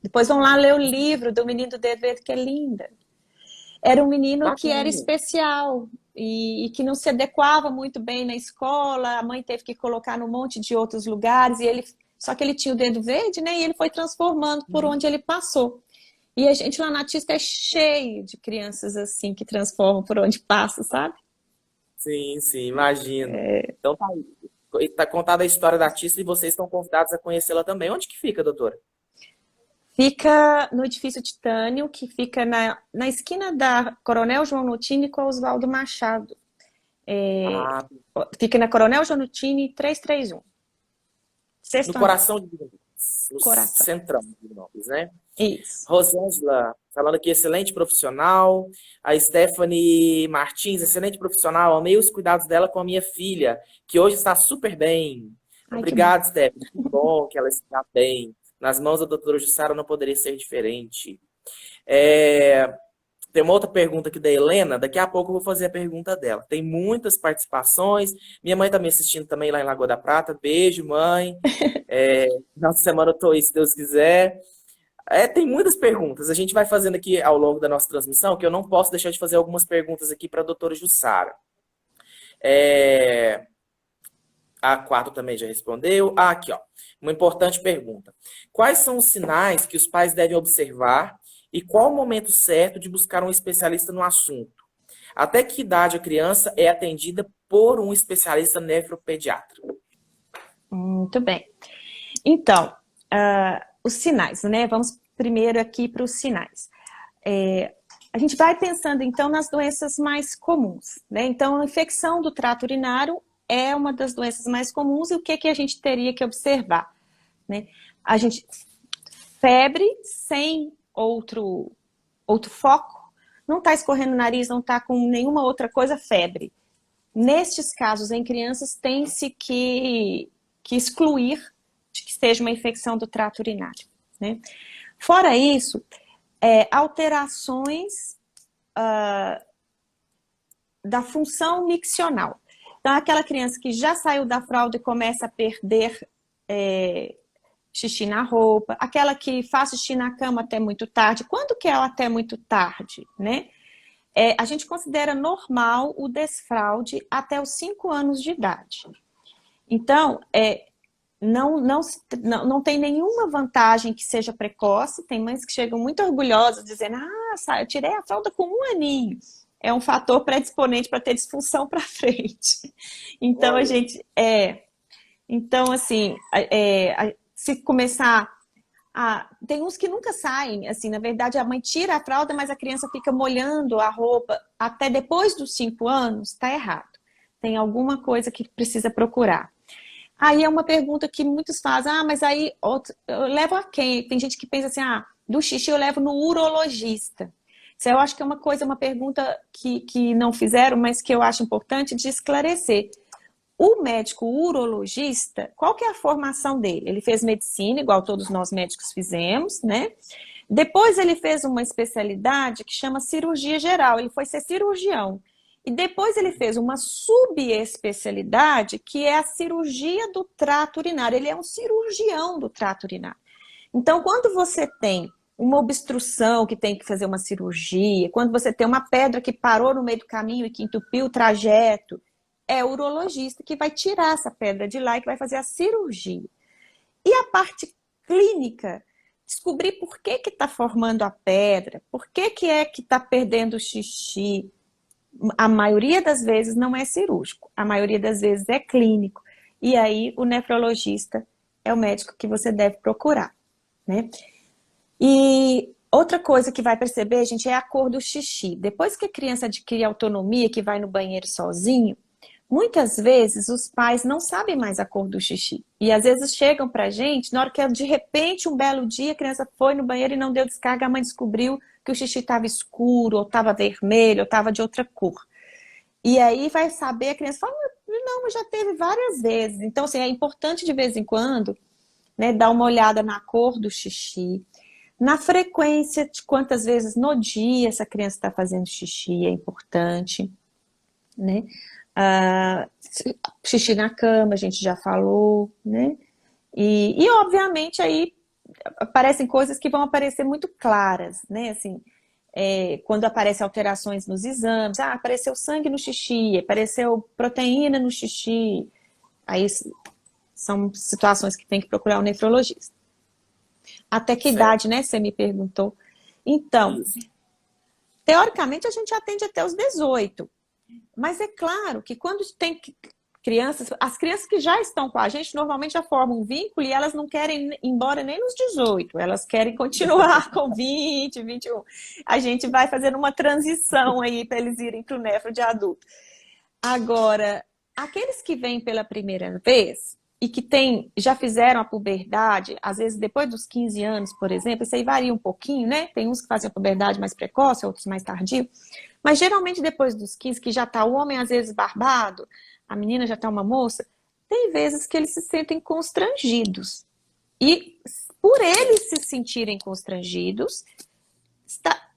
Depois vão lá ler o livro do Menino do Dedo Verde, que é linda. Era um menino que era especial e que não se adequava muito bem na escola, a mãe teve que colocar num monte de outros lugares, só que ele tinha o dedo verde, né? E ele foi transformando por onde ele passou. E a gente lá na Tisto é cheio de crianças assim que transformam por onde passa, sabe? Sim, imagino. Então tá aí. Tá contada a história da Tisto e vocês estão convidados a conhecê-la também. Onde que fica, doutora? Fica no edifício Titânio, que fica na esquina da Coronel João Nutini com Oswaldo Machado. Fica na Coronel João Nutini 331. No coração de Divinópolis. No centrão de Divinópolis, né? Isso. Rosângela, falando aqui, excelente profissional. A Stephanie Martins, excelente profissional. Amei os cuidados dela com a minha filha, que hoje está super bem. Obrigado, Stephanie. Que bom que ela está bem. Nas mãos da doutora Jussara não poderia ser diferente. Tem uma outra pergunta aqui da Helena. Daqui a pouco eu vou fazer a pergunta dela. Tem muitas participações. Minha mãe está me assistindo também lá em Lagoa da Prata. Beijo, mãe. Na semana eu tô aí, se Deus quiser. Tem muitas perguntas. A gente vai fazendo aqui ao longo da nossa transmissão, que eu não posso deixar de fazer algumas perguntas aqui para a doutora Jussara. A 4 também já respondeu. Aqui, ó. Uma importante pergunta. Quais são os sinais que os pais devem observar e qual o momento certo de buscar um especialista no assunto? Até que idade a criança é atendida por um especialista nefropediatra? Muito bem. Então, os sinais, né? Vamos primeiro aqui para os sinais. A gente vai pensando, então, nas doenças mais comuns, né? Então, a infecção do trato urinário é uma das doenças mais comuns e o que a gente teria que observar, né? A gente febre sem outro foco, não está escorrendo o nariz, não está com nenhuma outra coisa, febre. Nestes casos, em crianças, tem-se que excluir de que seja uma infecção do trato urinário, né? Fora isso, alterações da função miccional. Então, aquela criança que já saiu da fralda e começa a perder xixi na roupa, aquela que faz xixi na cama até muito tarde. Quando que é até muito tarde, né? A gente considera normal o desfraude até os 5 anos de idade. Então, não tem nenhuma vantagem que seja precoce. Tem mães que chegam muito orgulhosas, dizendo, eu tirei a fralda com 1 aninho. É um fator predisponente para ter disfunção para frente. Então, Então, assim, se começar tem uns que nunca saem, assim, na verdade a mãe tira a fralda, mas a criança fica molhando a roupa até depois dos 5 anos, tá errado. Tem alguma coisa que precisa procurar. Aí é uma pergunta que muitos fazem, mas aí eu levo a quem? Tem gente que pensa assim, do xixi eu levo no urologista. Isso eu acho que é uma pergunta que não fizeram, mas que eu acho importante de esclarecer. O médico urologista, qual que é a formação dele? Ele fez medicina, igual todos nós médicos fizemos, né? Depois ele fez uma especialidade que chama cirurgia geral, ele foi ser cirurgião. E depois ele fez uma subespecialidade, que é a cirurgia do trato urinário. Ele é um cirurgião do trato urinário. Então, quando você tem uma obstrução que tem que fazer uma cirurgia, quando você tem uma pedra que parou no meio do caminho e que entupiu o trajeto, é o urologista que vai tirar essa pedra de lá e que vai fazer a cirurgia. E a parte clínica, descobrir por que está formando a pedra, por que está perdendo o xixi. A maioria das vezes não é cirúrgico, a maioria das vezes é clínico. E aí o nefrologista é o médico que você deve procurar, né? E outra coisa que vai perceber, gente, é a cor do xixi. Depois que a criança adquire autonomia, que vai no banheiro sozinho, muitas vezes os pais não sabem mais a cor do xixi. E às vezes chegam pra gente, na hora que de repente, um belo dia, a criança foi no banheiro e não deu descarga, a mãe descobriu que o xixi estava escuro, ou estava vermelho, ou estava de outra cor. E aí vai saber, a criança fala, não, mas já teve várias vezes. Então, assim, é importante de vez em quando, né, dar uma olhada na cor do xixi, na frequência de quantas vezes no dia essa criança está fazendo xixi, é importante, né? Xixi na cama, a gente já falou, né? E obviamente aí aparecem coisas que vão aparecer muito claras, né? Assim, quando aparecem alterações nos exames, apareceu sangue no xixi, apareceu proteína no xixi, aí são situações que tem que procurar um nefrologista. Até que idade, né? Você me perguntou. Então, teoricamente a gente atende até os 18. Mas é claro que quando tem crianças, as crianças que já estão com a gente normalmente já formam um vínculo e elas não querem ir embora nem nos 18, elas querem continuar com 20, 21. A gente vai fazendo uma transição aí para eles irem para o nefro de adulto. Agora, aqueles que vêm pela primeira vez e que já fizeram a puberdade, às vezes depois dos 15 anos, por exemplo, isso aí varia um pouquinho, né? Tem uns que fazem a puberdade mais precoce, outros mais tardio. Mas geralmente depois dos 15, que já está o homem às vezes barbado, a menina já está uma moça, tem vezes que eles se sentem constrangidos. E por eles se sentirem constrangidos,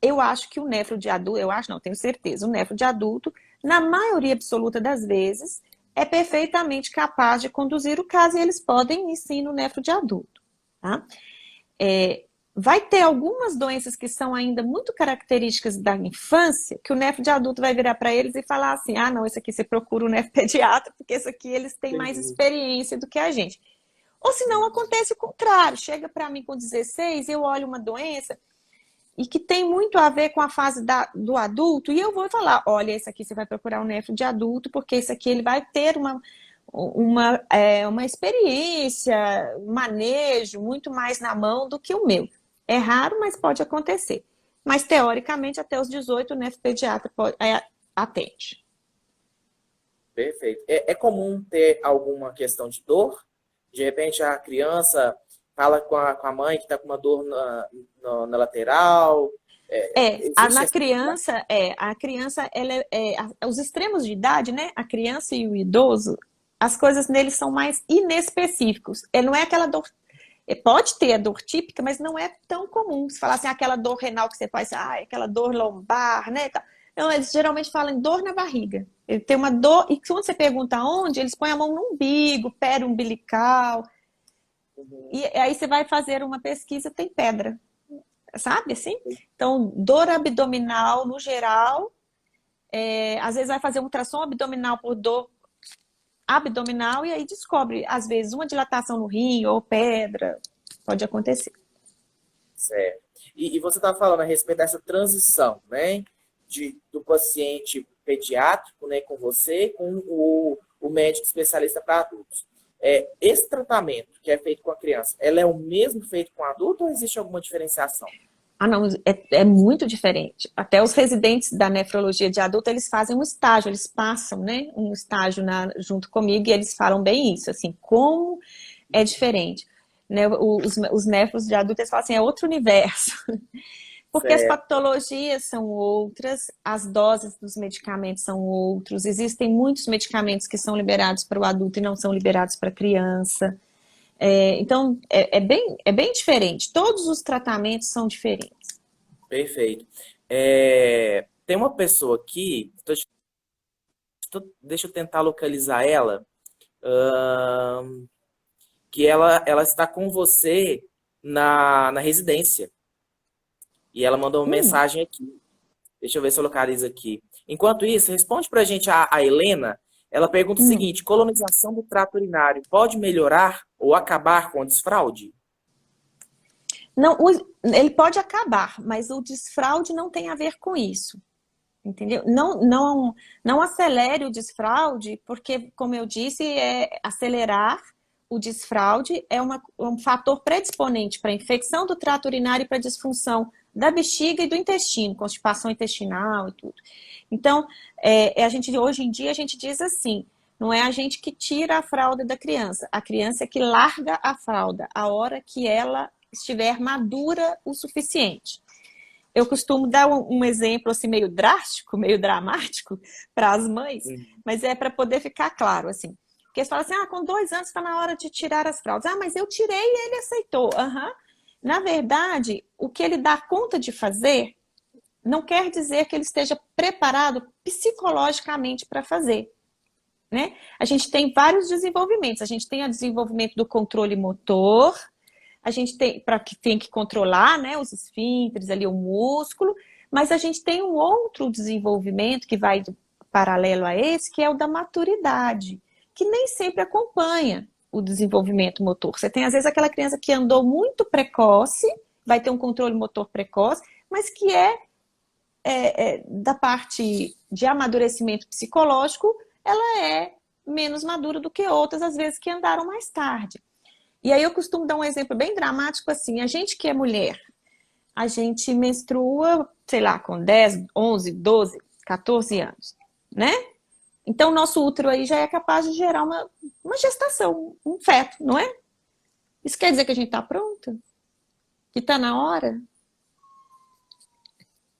eu acho que o nefro de adulto, tenho certeza, o nefro de adulto, na maioria absoluta das vezes, é perfeitamente capaz de conduzir o caso e eles podem ir sim no nefro de adulto. Tá? Vai ter algumas doenças que são ainda muito características da infância, que o nefro de adulto vai virar para eles e falar assim, não, esse aqui você procura o nefropediatra, porque esse aqui eles têm mais experiência do que a gente. Ou se não, acontece o contrário, chega para mim com 16, eu olho uma doença e que tem muito a ver com a fase do adulto, e eu vou falar, olha, esse aqui você vai procurar um nefro de adulto, porque esse aqui ele vai ter uma experiência, um manejo muito mais na mão do que o meu. É raro, mas pode acontecer. Mas, teoricamente, até os 18, o nefropediatra atende. Perfeito. É comum ter alguma questão de dor? De repente, a criança fala com a mãe que está com uma dor na lateral. Existe Na essa... criança, os extremos de idade, né? A criança e o idoso, as coisas neles são mais inespecíficos. Não é aquela dor, pode ter a dor típica, mas não é tão comum. Se falar assim, aquela dor renal que você faz, aquela dor lombar, né? Não, eles geralmente falam em dor na barriga. Ele tem uma dor, e quando você pergunta onde, eles põem a mão no umbigo, pé umbilical, e aí você vai fazer uma pesquisa, tem pedra. Sabe assim? Então, dor abdominal no geral, às vezes vai fazer um ultrassom abdominal por dor abdominal e aí descobre, às vezes, uma dilatação no rim ou pedra. Pode acontecer. Certo. E você estava falando a respeito dessa transição, né? Do paciente pediátrico, né, com você, com o médico especialista para adultos. Esse tratamento que é feito com a criança, ela é o mesmo feito com adulto ou existe alguma diferenciação? Não, é muito diferente. Até os residentes da nefrologia de adulto, eles fazem um estágio, eles passam, né, um estágio junto comigo e eles falam bem isso, assim, como é diferente. Né, os nefros de adulto, eles falam assim, é outro universo. Porque as patologias são outras, as doses dos medicamentos são outros, existem muitos medicamentos que são liberados para o adulto e não são liberados para a criança. Então, é bem diferente. Todos os tratamentos são diferentes. Perfeito. Tem uma pessoa aqui, deixa eu tentar localizar ela, que ela está com você na residência. E ela mandou uma mensagem aqui. Deixa eu ver se eu localizo aqui. Enquanto isso, responde pra gente a Helena. Ela pergunta o seguinte: colonização do trato urinário pode melhorar ou acabar com o desfraude? Não, ele pode acabar, mas o desfraude não tem a ver com isso. Entendeu? Não acelere o desfraude, porque, como eu disse, acelerar o desfraude é um fator predisponente para a infecção do trato urinário e para a disfunção da bexiga e do intestino, constipação intestinal e tudo. Então, hoje em dia a gente diz assim, não é a gente que tira a fralda da criança, a criança é que larga a fralda a hora que ela estiver madura o suficiente. Eu costumo dar um exemplo assim meio drástico, meio dramático para as mães, mas é para poder ficar claro, assim. Porque eles falam assim, com 2 anos está na hora de tirar as fraldas. Mas eu tirei e ele aceitou. Na verdade, o que ele dá conta de fazer não quer dizer que ele esteja preparado psicologicamente para fazer. Né? A gente tem vários desenvolvimentos. A gente tem o desenvolvimento do controle motor, a gente tem que controlar, né, os esfíncteres, ali, o músculo, mas a gente tem um outro desenvolvimento que vai paralelo a esse, que é o da maturidade, que nem sempre acompanha o desenvolvimento motor. Você tem, às vezes, aquela criança que andou muito precoce, vai ter um controle motor precoce, mas que da parte de amadurecimento psicológico, ela é menos madura do que outras, às vezes, que andaram mais tarde. E aí eu costumo dar um exemplo bem dramático assim, a gente que é mulher, a gente menstrua, sei lá, com 10, 11, 12, 14 anos, né? Então o nosso útero aí já é capaz de gerar uma gestação, um feto, não é? Isso quer dizer que a gente tá pronta? Que tá na hora?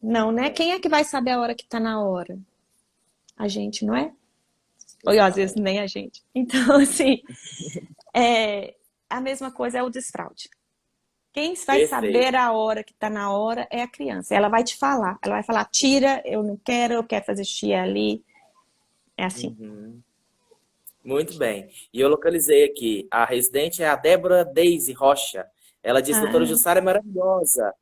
Não, né? Quem é que vai saber a hora que tá na hora? A gente, não é? Ou às vezes nem a gente. Então, assim, a mesma coisa é o desfraude. Quem vai saber a hora que está na hora é a criança. Ela vai te falar. Ela vai falar, tira, eu quero fazer xixi ali. É assim. Muito bem. E eu localizei aqui. A residente é a Débora Deise Rocha. Ela disse, doutora Jussara é maravilhosa.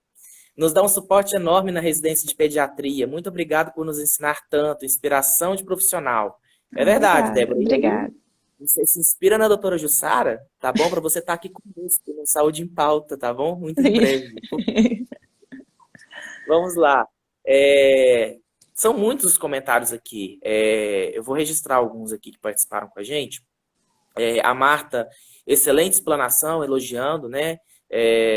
Nos dá um suporte enorme na residência de pediatria. Muito obrigado por nos ensinar tanto. Inspiração de profissional. É verdade, Débora. Obrigada. Você se inspira na doutora Jussara, tá bom? Para você estar aqui conosco no Saúde em Pauta, tá bom? Muito em breve. Vamos lá. São muitos os comentários aqui. Eu vou registrar alguns aqui que participaram com a gente. A Marta, excelente explanação, elogiando, né?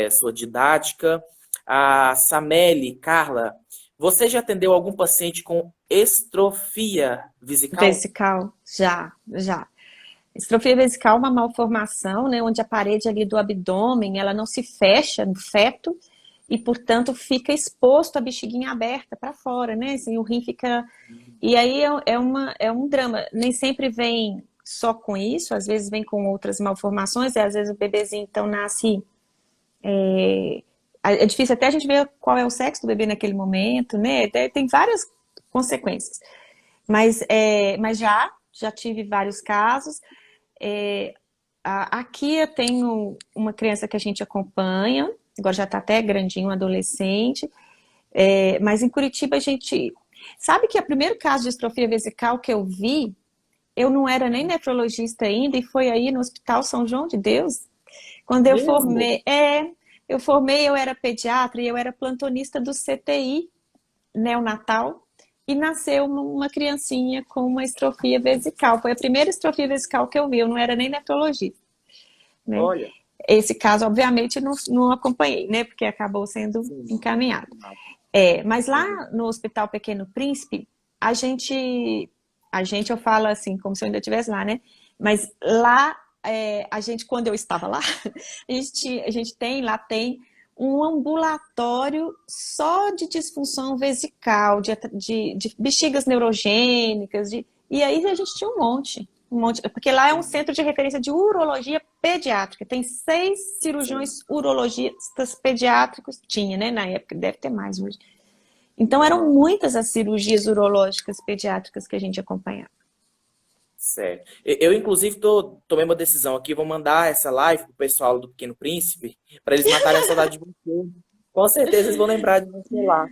Sua didática. A Sameli, Carla, você já atendeu algum paciente com estrofia vesical? Vesical, já. Distrofia vesical é uma malformação, né, onde a parede ali do abdômen, ela não se fecha no feto e, portanto, fica exposto a bexiguinha aberta para fora, né? Assim, o rim fica... E aí é um drama. Nem sempre vem só com isso, às vezes vem com outras malformações, e às vezes o bebezinho, então, nasce... É difícil até a gente ver qual é o sexo do bebê naquele momento, né? Tem várias consequências. Mas já tive vários casos. Aqui eu tenho uma criança que a gente acompanha, agora já está até grandinho, um adolescente, mas em Curitiba a gente... Sabe que o primeiro caso de distrofia vesical que eu vi, eu não era nem nefrologista ainda, e foi aí no Hospital São João de Deus, quando eu Mesmo? formei, eu era pediatra e eu era plantonista do CTI neonatal, e nasceu uma criancinha com uma estrofia vesical. Foi a primeira estrofia vesical que eu vi, eu não era nem nefrologista, né? Olha, Esse caso, obviamente, não acompanhei, né? Porque acabou sendo sim. encaminhado. Mas lá no Hospital Pequeno Príncipe, eu falo assim, como se eu ainda estivesse lá, né? Mas lá, quando eu estava lá, a gente tem um ambulatório só de disfunção vesical, de bexigas neurogênicas, e aí a gente tinha um monte, porque lá é um centro de referência de urologia pediátrica, tem 6 cirurgiões urologistas pediátricos, tinha, né, na época, deve ter mais hoje. Então eram muitas as cirurgias urológicas pediátricas que a gente acompanhava. Certo. Eu, inclusive, tomei uma decisão aqui, vou mandar essa live pro pessoal do Pequeno Príncipe, para eles matarem a saudade de você. Com certeza eles vão lembrar de você lá.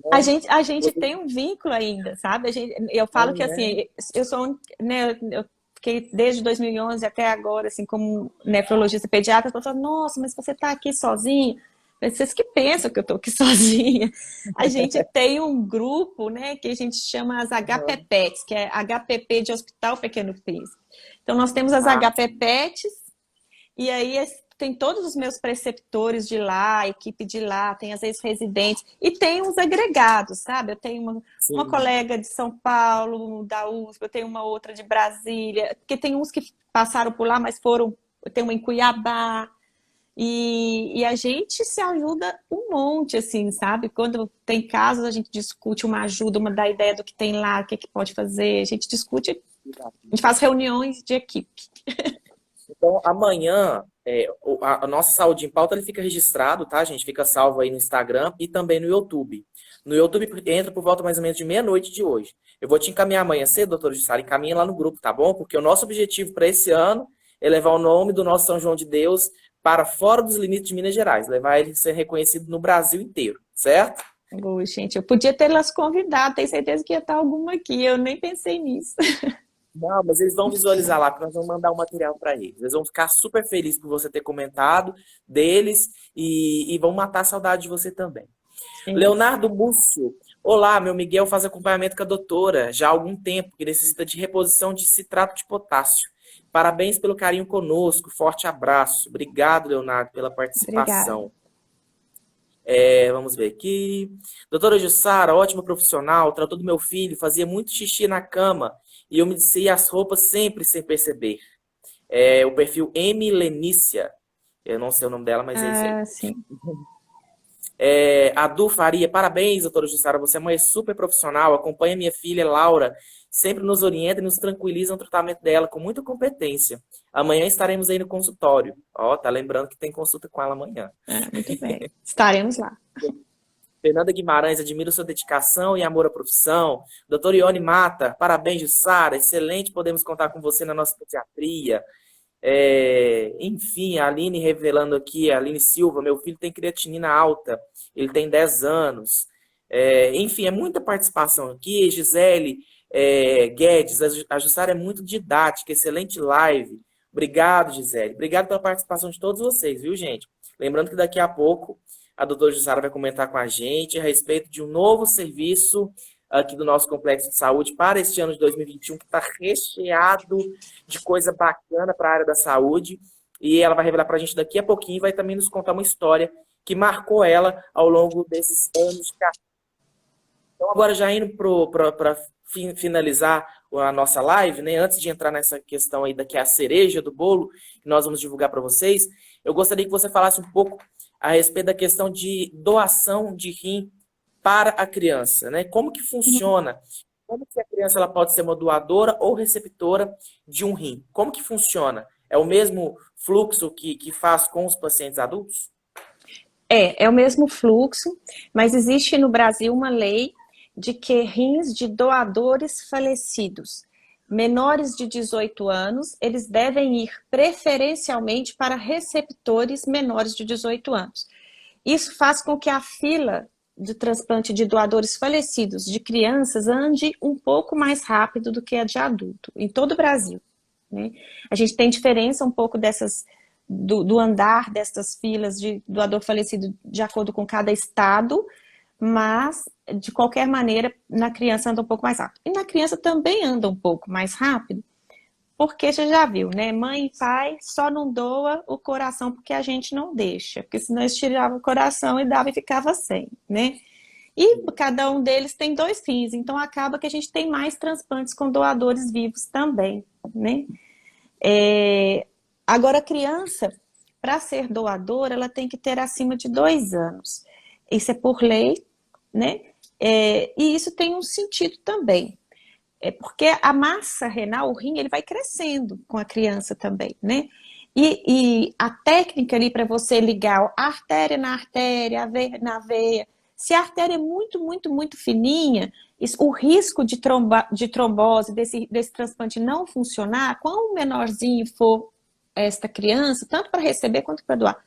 A Né? gente, a gente tem um vínculo ainda, sabe? Eu falo que, assim, eu sou, né, eu fiquei desde 2011 até agora, assim, como nefrologista pediatra, eu falo, nossa, mas você tá aqui sozinho? Vocês que pensam que eu tô aqui sozinha. A gente tem um grupo, né, que a gente chama as HPPETs, que é HPP de Hospital Pequeno Príncipe. Então, nós temos as HPPETs, e aí tem todos os meus preceptores de lá, a equipe de lá, tem as ex-residentes, e tem uns agregados, sabe? Eu tenho uma colega de São Paulo, da USP, eu tenho uma outra de Brasília, porque tem uns que passaram por lá, mas tem uma em Cuiabá, e a gente se ajuda um monte, assim, sabe? Quando tem casos, a gente discute uma ajuda, uma da ideia do que tem lá, o que pode fazer, a gente discute, a gente faz reuniões de equipe. Então, amanhã, a nossa Saúde em Pauta ele fica registrado, tá, gente? Fica salvo aí no Instagram e também no YouTube. No YouTube entra por volta mais ou menos de meia-noite de hoje. Eu vou te encaminhar amanhã cedo, doutor Jussara, encaminha lá no grupo, tá bom? Porque o nosso objetivo para esse ano é levar o nome do nosso São João de Deus para fora dos limites de Minas Gerais, levar ele a ser reconhecido no Brasil inteiro, certo? Oi, gente, eu podia ter las convidado, tenho certeza que ia estar alguma aqui, eu nem pensei nisso. Não, mas eles vão visualizar lá, porque nós vamos mandar o material para eles. Eles vão ficar super felizes por você ter comentado deles e vão matar a saudade de você também. Leonardo Múcio. Olá, meu Miguel faz acompanhamento com a doutora já há algum tempo, que necessita de reposição de citrato de potássio. Parabéns pelo carinho conosco, forte abraço. Obrigado, Leonardo, pela participação. Vamos ver aqui. Doutora Jussara, ótima profissional, tratou do meu filho, fazia muito xixi na cama e eu umedecia as roupas sempre sem perceber. O perfil M. Lenícia. Eu não sei o nome dela, mas é isso aí. Sim. A Du Faria, parabéns, doutora Jussara, você é uma super profissional, acompanha minha filha Laura, sempre nos orienta e nos tranquiliza no tratamento dela com muita competência. Amanhã estaremos aí no consultório. Tá lembrando que tem consulta com ela amanhã. Muito bem, estaremos lá. Fernanda Guimarães, admiro sua dedicação e amor à profissão. Doutora Ione Mata, parabéns, Jussara, excelente, podemos contar com você na nossa pediatria. Enfim, a Aline revelando aqui, a Aline Silva, meu filho tem creatinina alta, ele tem 10 anos. Enfim, é muita participação aqui. Gisele Guedes, a Jussara é muito didática, excelente live. Obrigado, Gisele. Obrigado pela participação de todos vocês, viu, gente? Lembrando que daqui a pouco a doutora Jussara vai comentar com a gente a respeito de um novo serviço aqui do nosso complexo de saúde para este ano de 2021, que está recheado de coisa bacana para a área da saúde. E ela vai revelar para a gente daqui a pouquinho e vai também nos contar uma história que marcou ela ao longo desses anos de carreira. Então, agora já indo para finalizar a nossa live, né? Antes de entrar nessa questão aí que é a cereja do bolo, que nós vamos divulgar para vocês, eu gostaria que você falasse um pouco a respeito da questão de doação de rim para a criança, né? Como que funciona? Como que a criança ela pode ser uma doadora ou receptora de um rim? Como que funciona? É o mesmo fluxo que faz com os pacientes adultos? É o mesmo fluxo, mas existe no Brasil uma lei de que rins de doadores falecidos menores de 18 anos, eles devem ir preferencialmente para receptores menores de 18 anos. Isso faz com que a fila de transplante de doadores falecidos de crianças ande um pouco mais rápido do que a de adulto, em todo o Brasil, né? A gente tem diferença um pouco do andar dessas filas de doador falecido de acordo com cada estado, mas, de qualquer maneira, na criança anda um pouco mais rápido. E na criança também anda um pouco mais rápido, porque você já viu, né? Mãe e pai só não doa o coração porque a gente não deixa, porque senão eles tiravam o coração e dava e ficava sem, né? E cada um deles tem 2 rins, então acaba que a gente tem mais transplantes com doadores vivos também, né? Agora, a criança, para ser doadora, ela tem que ter acima de 2 anos. Isso é por lei, né? E isso tem um sentido também. Porque a massa renal, o rim, ele vai crescendo com a criança também, né? E a técnica ali para você ligar a artéria na artéria, a veia na veia, se a artéria é muito, muito, muito fininha, o risco de trombose desse transplante não funcionar, quanto menorzinho for esta criança, tanto para receber quanto para doar,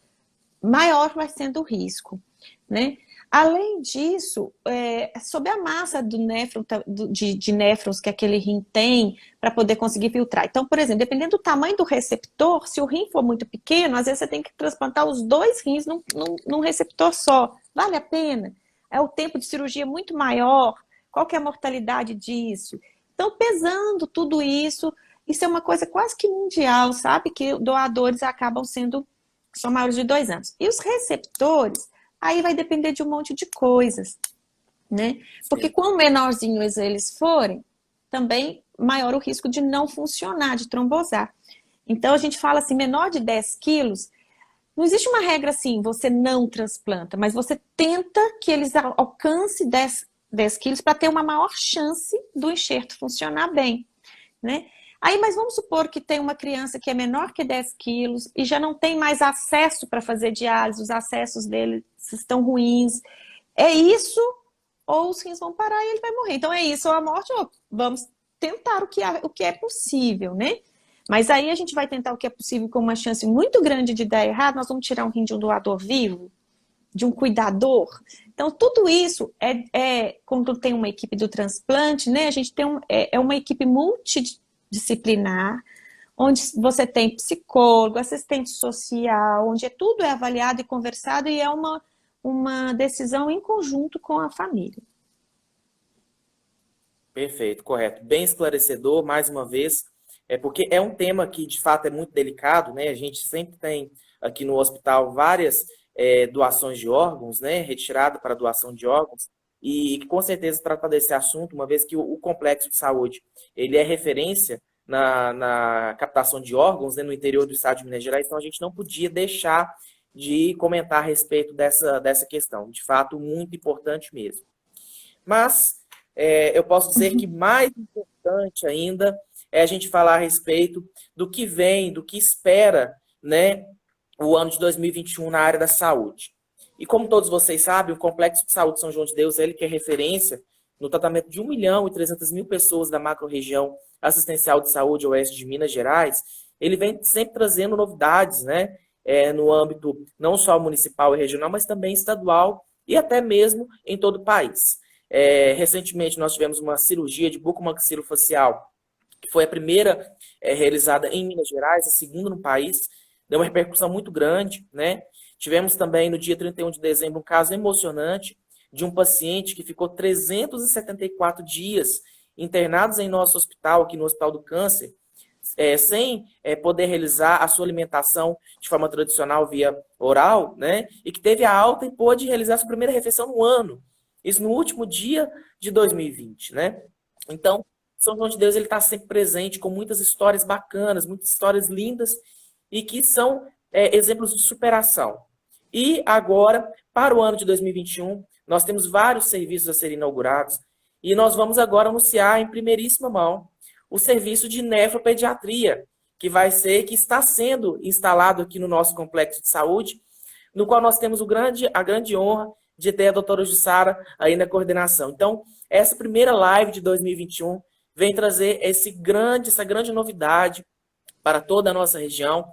maior vai sendo o risco, né? Além disso, sobre a massa do néfron, de néfrons que aquele rim tem para poder conseguir filtrar. Então, por exemplo, dependendo do tamanho do receptor, se o rim for muito pequeno, às vezes você tem que transplantar os 2 rins num receptor só. Vale a pena? É o tempo de cirurgia muito maior? Qual que é a mortalidade disso? Então, pesando tudo isso é uma coisa quase que mundial, sabe? Que doadores acabam são maiores de 2 anos. E os receptores, aí vai depender de um monte de coisas, né? Porque quanto menorzinhos eles forem, também maior o risco de não funcionar, de trombosar. Então, a gente fala assim, menor de 10 quilos, não existe uma regra assim, você não transplanta, mas você tenta que eles alcancem 10 quilos para ter uma maior chance do enxerto funcionar bem, né? Aí, mas vamos supor que tem uma criança que é menor que 10 quilos e já não tem mais acesso para fazer diálise, os acessos dele estão ruins. É isso, ou os rins vão parar e ele vai morrer. Então é isso, ou a morte, ou vamos tentar o que é possível, né? Mas aí a gente vai tentar o que é possível com uma chance muito grande de dar errado, nós vamos tirar um rim de um doador vivo, de um cuidador. Então, tudo isso quando tem uma equipe do transplante, né? A gente tem uma equipe multidisciplinar, onde você tem psicólogo, assistente social, onde tudo é avaliado e conversado e é uma decisão em conjunto com a família. Perfeito, correto. Bem esclarecedor, mais uma vez, porque é um tema que, de fato, é muito delicado, né? A gente sempre tem aqui no hospital várias doações de órgãos, né? Retirada para doação de órgãos, e com certeza tratar desse assunto, uma vez que o complexo de saúde ele é referência na captação de órgãos, né, no interior do estado de Minas Gerais, então a gente não podia deixar de comentar a respeito dessa questão. De fato, muito importante mesmo. Mas eu posso dizer que mais importante ainda é a gente falar a respeito do que vem, do que espera, né, o ano de 2021 na área da saúde. E como todos vocês sabem, o Complexo de Saúde São João de Deus, ele que é referência no tratamento de 1.300.000 pessoas da macro-região assistencial de saúde oeste de Minas Gerais, ele vem sempre trazendo novidades, né, no âmbito não só municipal e regional, mas também estadual e até mesmo em todo o país. Recentemente nós tivemos uma cirurgia de bucomaxilofacial, que foi a primeira realizada em Minas Gerais, a segunda no país, deu uma repercussão muito grande, né? Tivemos também no dia 31 de dezembro um caso emocionante de um paciente que ficou 374 dias internados em nosso hospital, aqui no Hospital do Câncer, sem poder realizar a sua alimentação de forma tradicional via oral, né? E que teve a alta e pôde realizar a sua primeira refeição no ano. Isso no último dia de 2020, né? Então, São João de Deus ele está sempre presente com muitas histórias bacanas, muitas histórias lindas e que são exemplos de superação. E agora, para o ano de 2021, nós temos vários serviços a serem inaugurados e nós vamos agora anunciar em primeiríssima mão o serviço de nefropediatria, que está sendo instalado aqui no nosso complexo de saúde, no qual nós temos a grande honra de ter a doutora Jussara aí na coordenação. Então, essa primeira live de 2021 vem trazer essa grande novidade para toda a nossa região,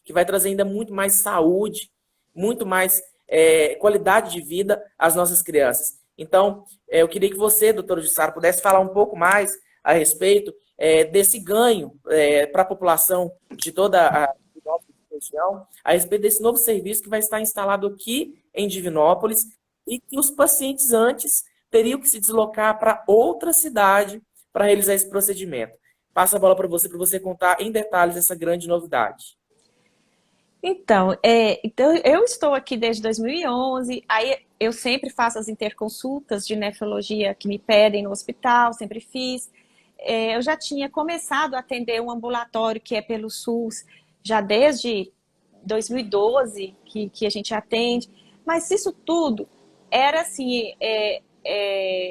que vai trazer ainda muito mais saúde, muito mais qualidade de vida às nossas crianças. Então, eu queria que você, doutora Jussara, pudesse falar um pouco mais a respeito desse ganho para a população de toda a nossa região, a respeito desse novo serviço que vai estar instalado aqui em Divinópolis e que os pacientes antes teriam que se deslocar para outra cidade para realizar esse procedimento. Passo a bola para você contar em detalhes essa grande novidade. Então, eu estou aqui desde 2011, aí eu sempre faço as interconsultas de nefrologia que me pedem no hospital, sempre fiz. Eu já tinha começado a atender um ambulatório que é pelo SUS, já desde 2012 que a gente atende, mas isso tudo era assim,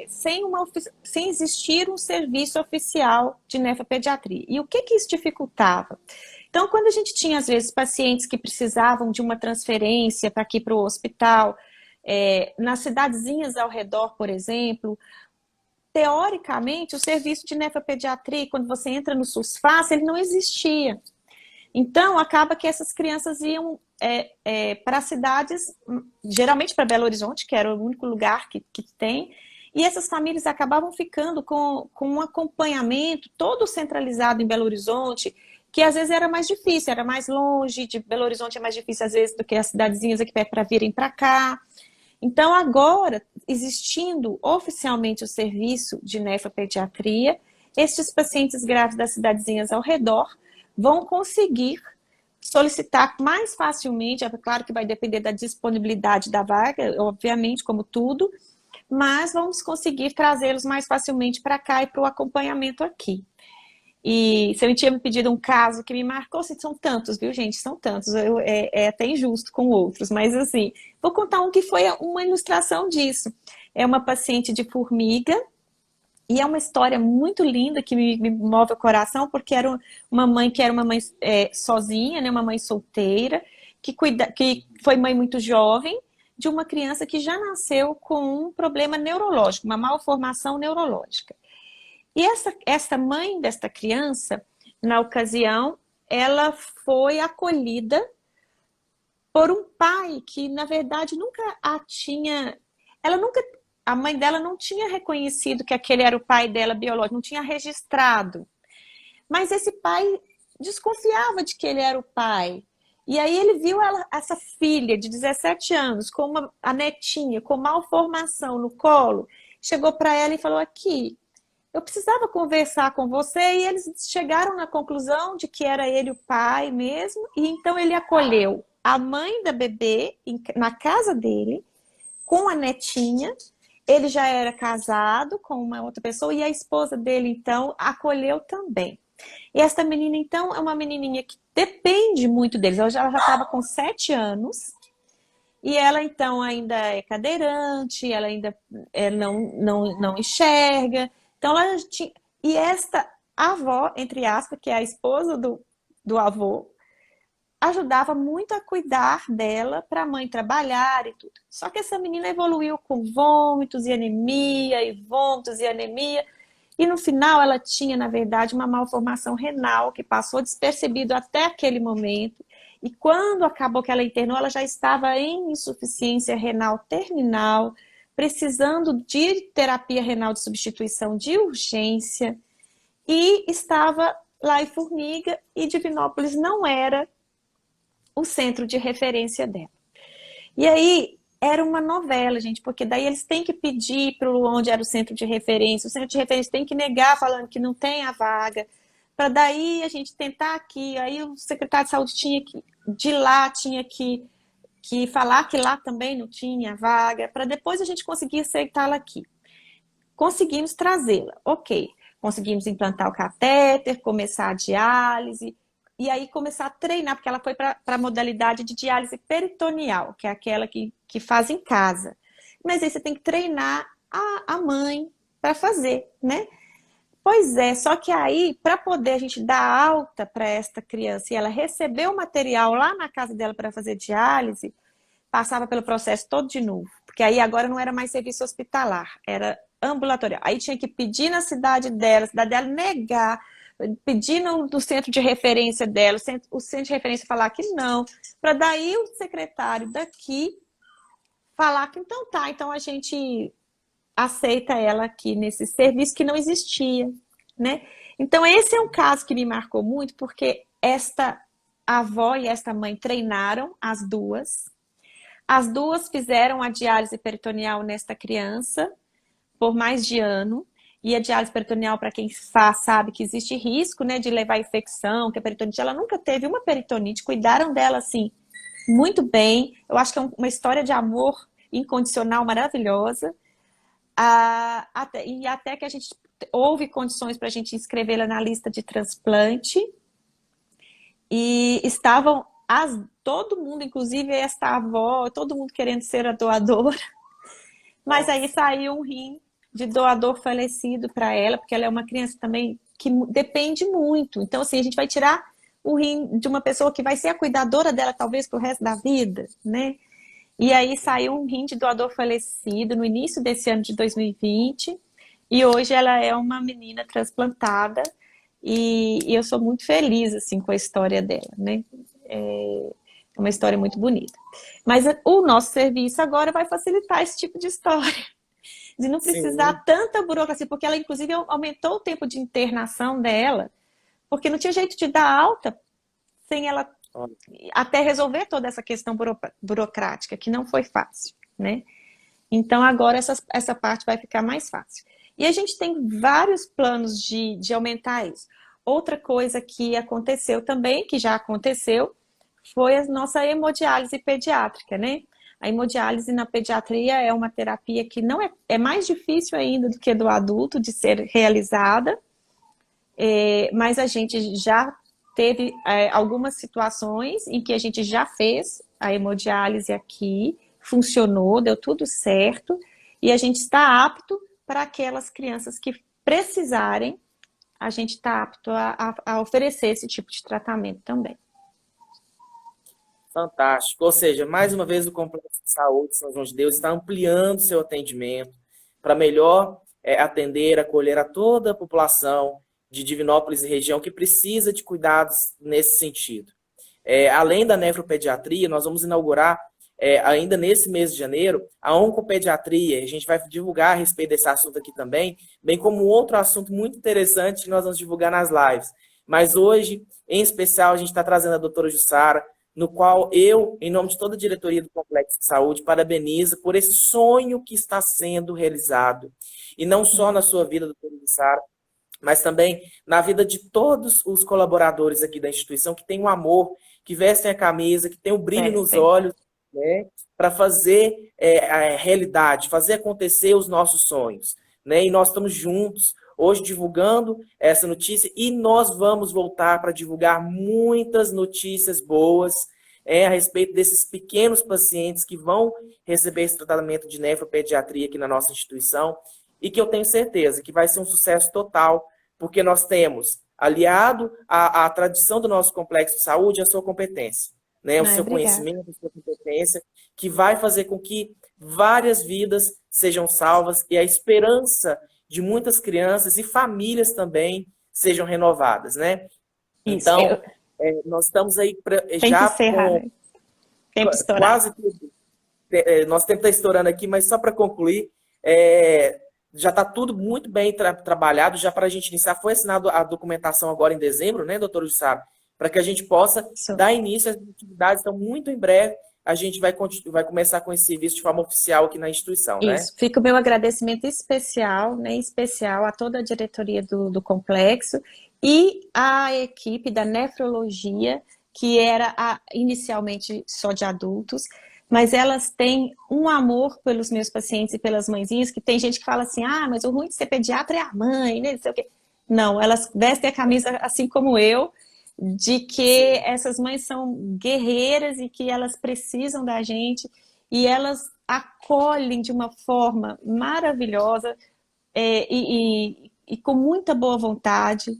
sem existir um serviço oficial de nefropediatria. E o que isso dificultava? Então, quando a gente tinha, às vezes, pacientes que precisavam de uma transferência para aqui para o hospital, nas cidadezinhas ao redor, por exemplo, teoricamente, o serviço de nefropediatria, quando você entra no SUS-Fácil, ele não existia. Então, acaba que essas crianças iam para cidades, geralmente para Belo Horizonte, que era o único lugar que tem, e essas famílias acabavam ficando com um acompanhamento todo centralizado em Belo Horizonte, que às vezes era mais difícil, era mais longe, de Belo Horizonte é mais difícil às vezes do que as cidadezinhas aqui perto para virem para cá. Então agora, existindo oficialmente o serviço de nefropediatria, estes pacientes grávidos das cidadezinhas ao redor vão conseguir solicitar mais facilmente, é claro que vai depender da disponibilidade da vaga, obviamente, como tudo, mas vamos conseguir trazê-los mais facilmente para cá e para o acompanhamento aqui. E você tinha me pedido um caso que me marcou, são tantos, viu, gente? São tantos, é até injusto com outros, mas assim, vou contar um que foi uma ilustração disso. É uma paciente de Formiga, e é uma história muito linda que me move o coração, porque era uma mãe sozinha, né, uma mãe solteira, que foi mãe muito jovem, de uma criança que já nasceu com um problema neurológico, uma malformação neurológica. E essa mãe desta criança, na ocasião, ela foi acolhida por um pai que, na verdade, nunca a tinha... A mãe dela não tinha reconhecido que aquele era o pai dela biológico, não tinha registrado. Mas esse pai desconfiava de que ele era o pai. E aí ele viu essa filha de 17 anos, com a netinha, com malformação no colo, chegou para ela e falou: aqui, eu precisava conversar com você, e eles chegaram na conclusão de que era ele o pai mesmo, e então ele acolheu a mãe da bebê na casa dele, com a netinha. Ele já era casado com uma outra pessoa, e a esposa dele, então, acolheu também. E esta menina, então, é uma menininha que depende muito deles. Ela já estava com 7 anos, e ela, então, ainda é cadeirante, ela ainda não enxerga. Então, ela tinha... E esta avó, entre aspas, que é a esposa do avô, ajudava muito a cuidar dela para a mãe trabalhar e tudo. Só que essa menina evoluiu com vômitos e anemia, e no final ela tinha, na verdade, uma malformação renal que passou despercebido até aquele momento, e quando acabou que ela internou, ela já estava em insuficiência renal terminal, precisando de terapia renal de substituição de urgência, e estava lá em Formiga, e Divinópolis não era o centro de referência dela. E aí era uma novela, gente, porque daí eles têm que pedir para onde era o centro de referência, o centro de referência tem que negar falando que não tem a vaga, para daí a gente tentar aqui, aí o secretário de saúde tinha que falar que lá também não tinha vaga, para depois a gente conseguir aceitá-la aqui. Conseguimos trazê-la, ok. conseguimos implantar o catéter, começar a diálise, e aí começar a treinar, porque ela foi para a modalidade de diálise peritoneal, que é aquela que faz em casa. Mas aí você tem que treinar a mãe para fazer, né? Pois é, só que aí, para poder a gente dar alta para esta criança e ela receber o material lá na casa dela para fazer diálise, passava pelo processo todo de novo. Porque aí agora não era mais serviço hospitalar, era ambulatorial. Aí tinha que pedir na cidade dela negar, pedir no centro de referência dela, o centro de referência falar que não, para daí o secretário daqui falar que então tá, então a gente aceita ela aqui nesse serviço que não existia, né? Então esse é um caso que me marcou muito, porque esta avó e esta mãe treinaram as duas fizeram a diálise peritoneal nesta criança por mais de ano, e a diálise peritoneal, para quem faz, sabe que existe risco, né, de levar infecção, que a peritonite, ela nunca teve uma peritonite, cuidaram dela, assim, muito bem, eu acho que é uma história de amor incondicional maravilhosa, até que a gente houve condições para a gente inscrevê-la na lista de transplante, e estavam todo mundo, inclusive esta avó, todo mundo querendo ser a doadora, mas aí saiu um rim de doador falecido para ela, porque ela é uma criança também que depende muito. Então, assim, a gente vai tirar o rim de uma pessoa que vai ser a cuidadora dela, talvez, pro resto da vida, né? E aí saiu um rim de doador falecido no início desse ano de 2020, e hoje ela é uma menina transplantada, e eu sou muito feliz, assim, com a história dela, né? É uma história muito bonita. Mas o nosso serviço agora vai facilitar esse tipo de história, de não precisar Sim. tanta burocracia, porque ela, inclusive, aumentou o tempo de internação dela, porque não tinha jeito de dar alta sem ela até resolver toda essa questão burocrática, que não foi fácil, né? Então, agora essa parte vai ficar mais fácil. E a gente tem vários planos de aumentar isso. Outra coisa que aconteceu também, que já aconteceu, foi a nossa hemodiálise pediátrica, né? A hemodiálise na pediatria é uma terapia que não é mais difícil ainda do que do adulto de ser realizada, mas a gente já teve algumas situações em que a gente já fez a hemodiálise aqui, funcionou, deu tudo certo, e a gente está apto para aquelas crianças que precisarem, a gente está apto a oferecer esse tipo de tratamento também. Fantástico. Ou seja, mais uma vez o Complexo de Saúde São João de Deus está ampliando seu atendimento para melhor atender, acolher a toda a população de Divinópolis e região que precisa de cuidados nesse sentido. Além da nefropediatria, nós vamos inaugurar, ainda nesse mês de janeiro, a oncopediatria. A gente vai divulgar a respeito desse assunto aqui também, bem como outro assunto muito interessante que nós vamos divulgar nas lives. Mas hoje, em especial, a gente está trazendo a doutora Jussara, no qual eu, em nome de toda a diretoria do Complexo de Saúde, parabenizo por esse sonho que está sendo realizado. E não só na sua vida, doutora Jussara, mas também na vida de todos os colaboradores aqui da instituição que têm um amor, que vestem a camisa, que têm o brilho nos olhos, né, para fazer a realidade, fazer acontecer os nossos sonhos. Né? E nós estamos juntos, hoje divulgando essa notícia, e nós vamos voltar para divulgar muitas notícias boas a respeito desses pequenos pacientes que vão receber esse tratamento de nefropediatria aqui na nossa instituição, e que eu tenho certeza que vai ser um sucesso total, porque nós temos aliado à tradição do nosso complexo de saúde a sua competência, né? O seu conhecimento, a sua competência, que vai fazer com que várias vidas sejam salvas e a esperança de muitas crianças e famílias também sejam renovadas, né? Isso, então, nós estamos aí já com tempo quase tudo. Nosso tempo está estourando aqui, mas só para concluir, já está tudo muito bem trabalhado, já para a gente iniciar. Foi assinada a documentação agora em dezembro, né, doutor Jussara? Para que a gente possa dar início às atividades. Então, muito em breve, a gente vai começar com esse serviço de forma oficial aqui na instituição, né? Isso, fica o meu agradecimento especial, né, especial a toda a diretoria do complexo e a equipe da nefrologia, que era inicialmente só de adultos, mas elas têm um amor pelos meus pacientes e pelas mãezinhas, que tem gente que fala assim, mas o ruim de ser pediatra é a mãe, né, não sei o quê. Não, elas vestem a camisa assim como eu, de que essas mães são guerreiras e que elas precisam da gente e elas acolhem de uma forma maravilhosa e com muita boa vontade.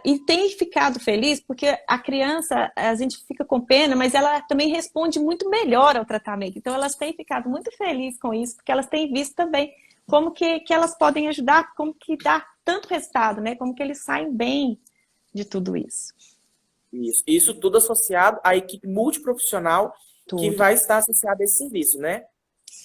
E tem ficado feliz porque a criança, a gente fica com pena, mas ela também responde muito melhor ao tratamento. Então, elas têm ficado muito felizes com isso, porque elas têm visto também como que elas podem ajudar, como que dá tanto resultado, né? Como que eles saem bem de tudo isso. Isso tudo associado à equipe multiprofissional que Tudo. vai estar associada a esse serviço, né?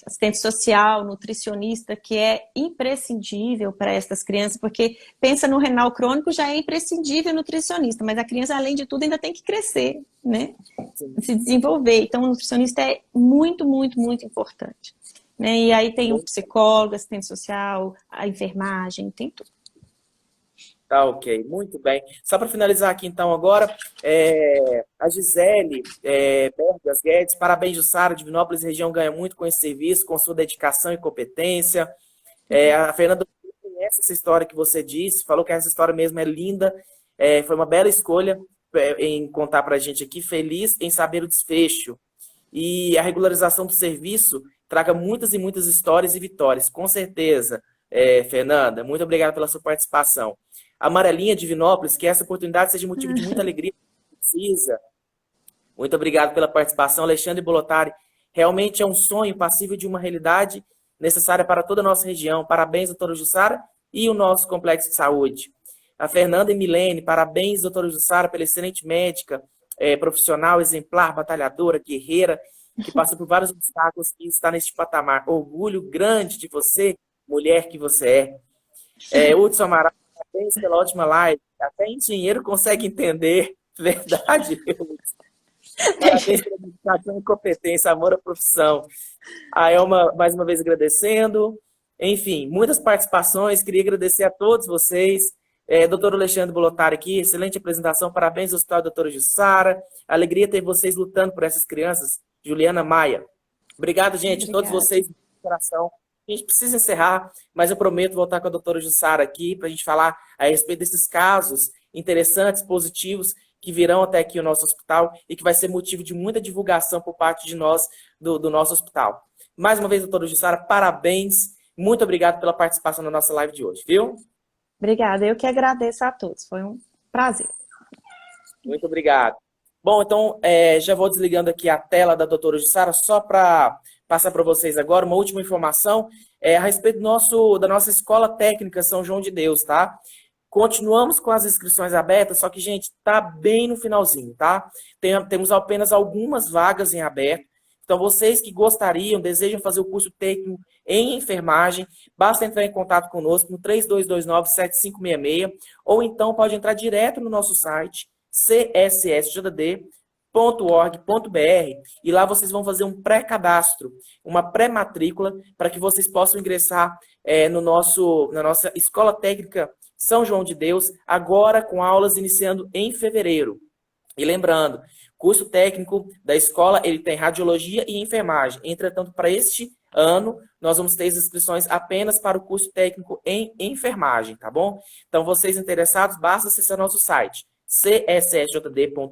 Assistente social, nutricionista, que é imprescindível para essas crianças, porque pensa no renal crônico, já é imprescindível nutricionista, mas a criança, além de tudo, ainda tem que crescer, né? Sim. Se desenvolver. Então, o nutricionista é muito, muito, muito importante. Né? E aí tem o psicólogo, assistente social, a enfermagem, tem tudo. Tá, ok. Muito bem. Só para finalizar aqui, então, agora, a Gisele Bergas Guedes, parabéns, Jussara, Divinópolis região ganha muito com esse serviço, com sua dedicação e competência. A Fernanda conhece essa história que você disse, falou que essa história mesmo é linda, foi uma bela escolha em contar para a gente aqui, feliz em saber o desfecho. E a regularização do serviço traga muitas e muitas histórias e vitórias, com certeza. Fernanda, muito obrigado pela sua participação. Amarelinha Divinópolis, que essa oportunidade seja motivo de muita alegria. Precisa. Muito obrigado pela participação, Alexandre Bolotari. Realmente é um sonho passível de uma realidade necessária para toda a nossa região. Parabéns, doutora Jussara, e o nosso complexo de saúde. A Fernanda e Milene, parabéns, doutora Jussara, pela excelente médica, profissional, exemplar, batalhadora, guerreira, que passa por vários obstáculos e está neste patamar. Orgulho grande de você, mulher que você é. Hudson Amaral, parabéns pela ótima live. Até engenheiro consegue entender. Verdade, parabéns pela dedicação e competência, amor à profissão. A Elma, mais uma vez, agradecendo. Enfim, muitas participações. Queria agradecer a todos vocês. Doutor Alexandre Bolotari aqui, excelente apresentação. Parabéns ao Hospital Doutora Jussara. Alegria ter vocês lutando por essas crianças. Juliana Maia. Obrigado, gente. Obrigada. Todos vocês de coração. A gente precisa encerrar, mas eu prometo voltar com a doutora Jussara aqui para a gente falar a respeito desses casos interessantes, positivos, que virão até aqui o nosso hospital e que vai ser motivo de muita divulgação por parte de nós, do nosso hospital. Mais uma vez, doutora Jussara, parabéns. Muito obrigado pela participação na nossa live de hoje, viu? Obrigada. Eu que agradeço a todos. Foi um prazer. Muito obrigado. Bom, então, já vou desligando aqui a tela da doutora Jussara, só para passar para vocês agora uma última informação a respeito da nossa Escola Técnica São João de Deus, tá? Continuamos com as inscrições abertas, só que, gente, tá bem no finalzinho, tá? Temos apenas algumas vagas em aberto. Então, vocês que gostariam, desejam fazer o curso técnico em enfermagem, basta entrar em contato conosco no 3229-7566, ou então pode entrar direto no nosso site, cssjd.org.br, e lá vocês vão fazer um pré-cadastro, uma pré-matrícula, para que vocês possam ingressar na nossa Escola Técnica São João de Deus, agora com aulas iniciando em fevereiro. E lembrando, curso técnico da escola, ele tem radiologia e enfermagem. Entretanto, para este ano, nós vamos ter as inscrições apenas para o curso técnico em enfermagem, tá bom? Então, vocês interessados, basta acessar nosso site, cssjd.org.br,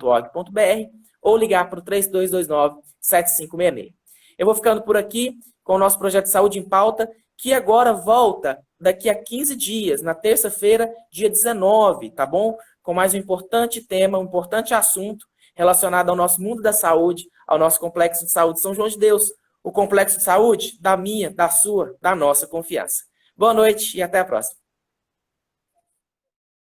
ou ligar para o 3229-7566. Eu vou ficando por aqui com o nosso projeto Saúde em Pauta, que agora volta daqui a 15 dias, na terça-feira, dia 19, tá bom? Com mais um importante tema, um importante assunto relacionado ao nosso mundo da saúde, ao nosso Complexo de Saúde São João de Deus, o Complexo de Saúde da minha, da sua, da nossa confiança. Boa noite e até a próxima.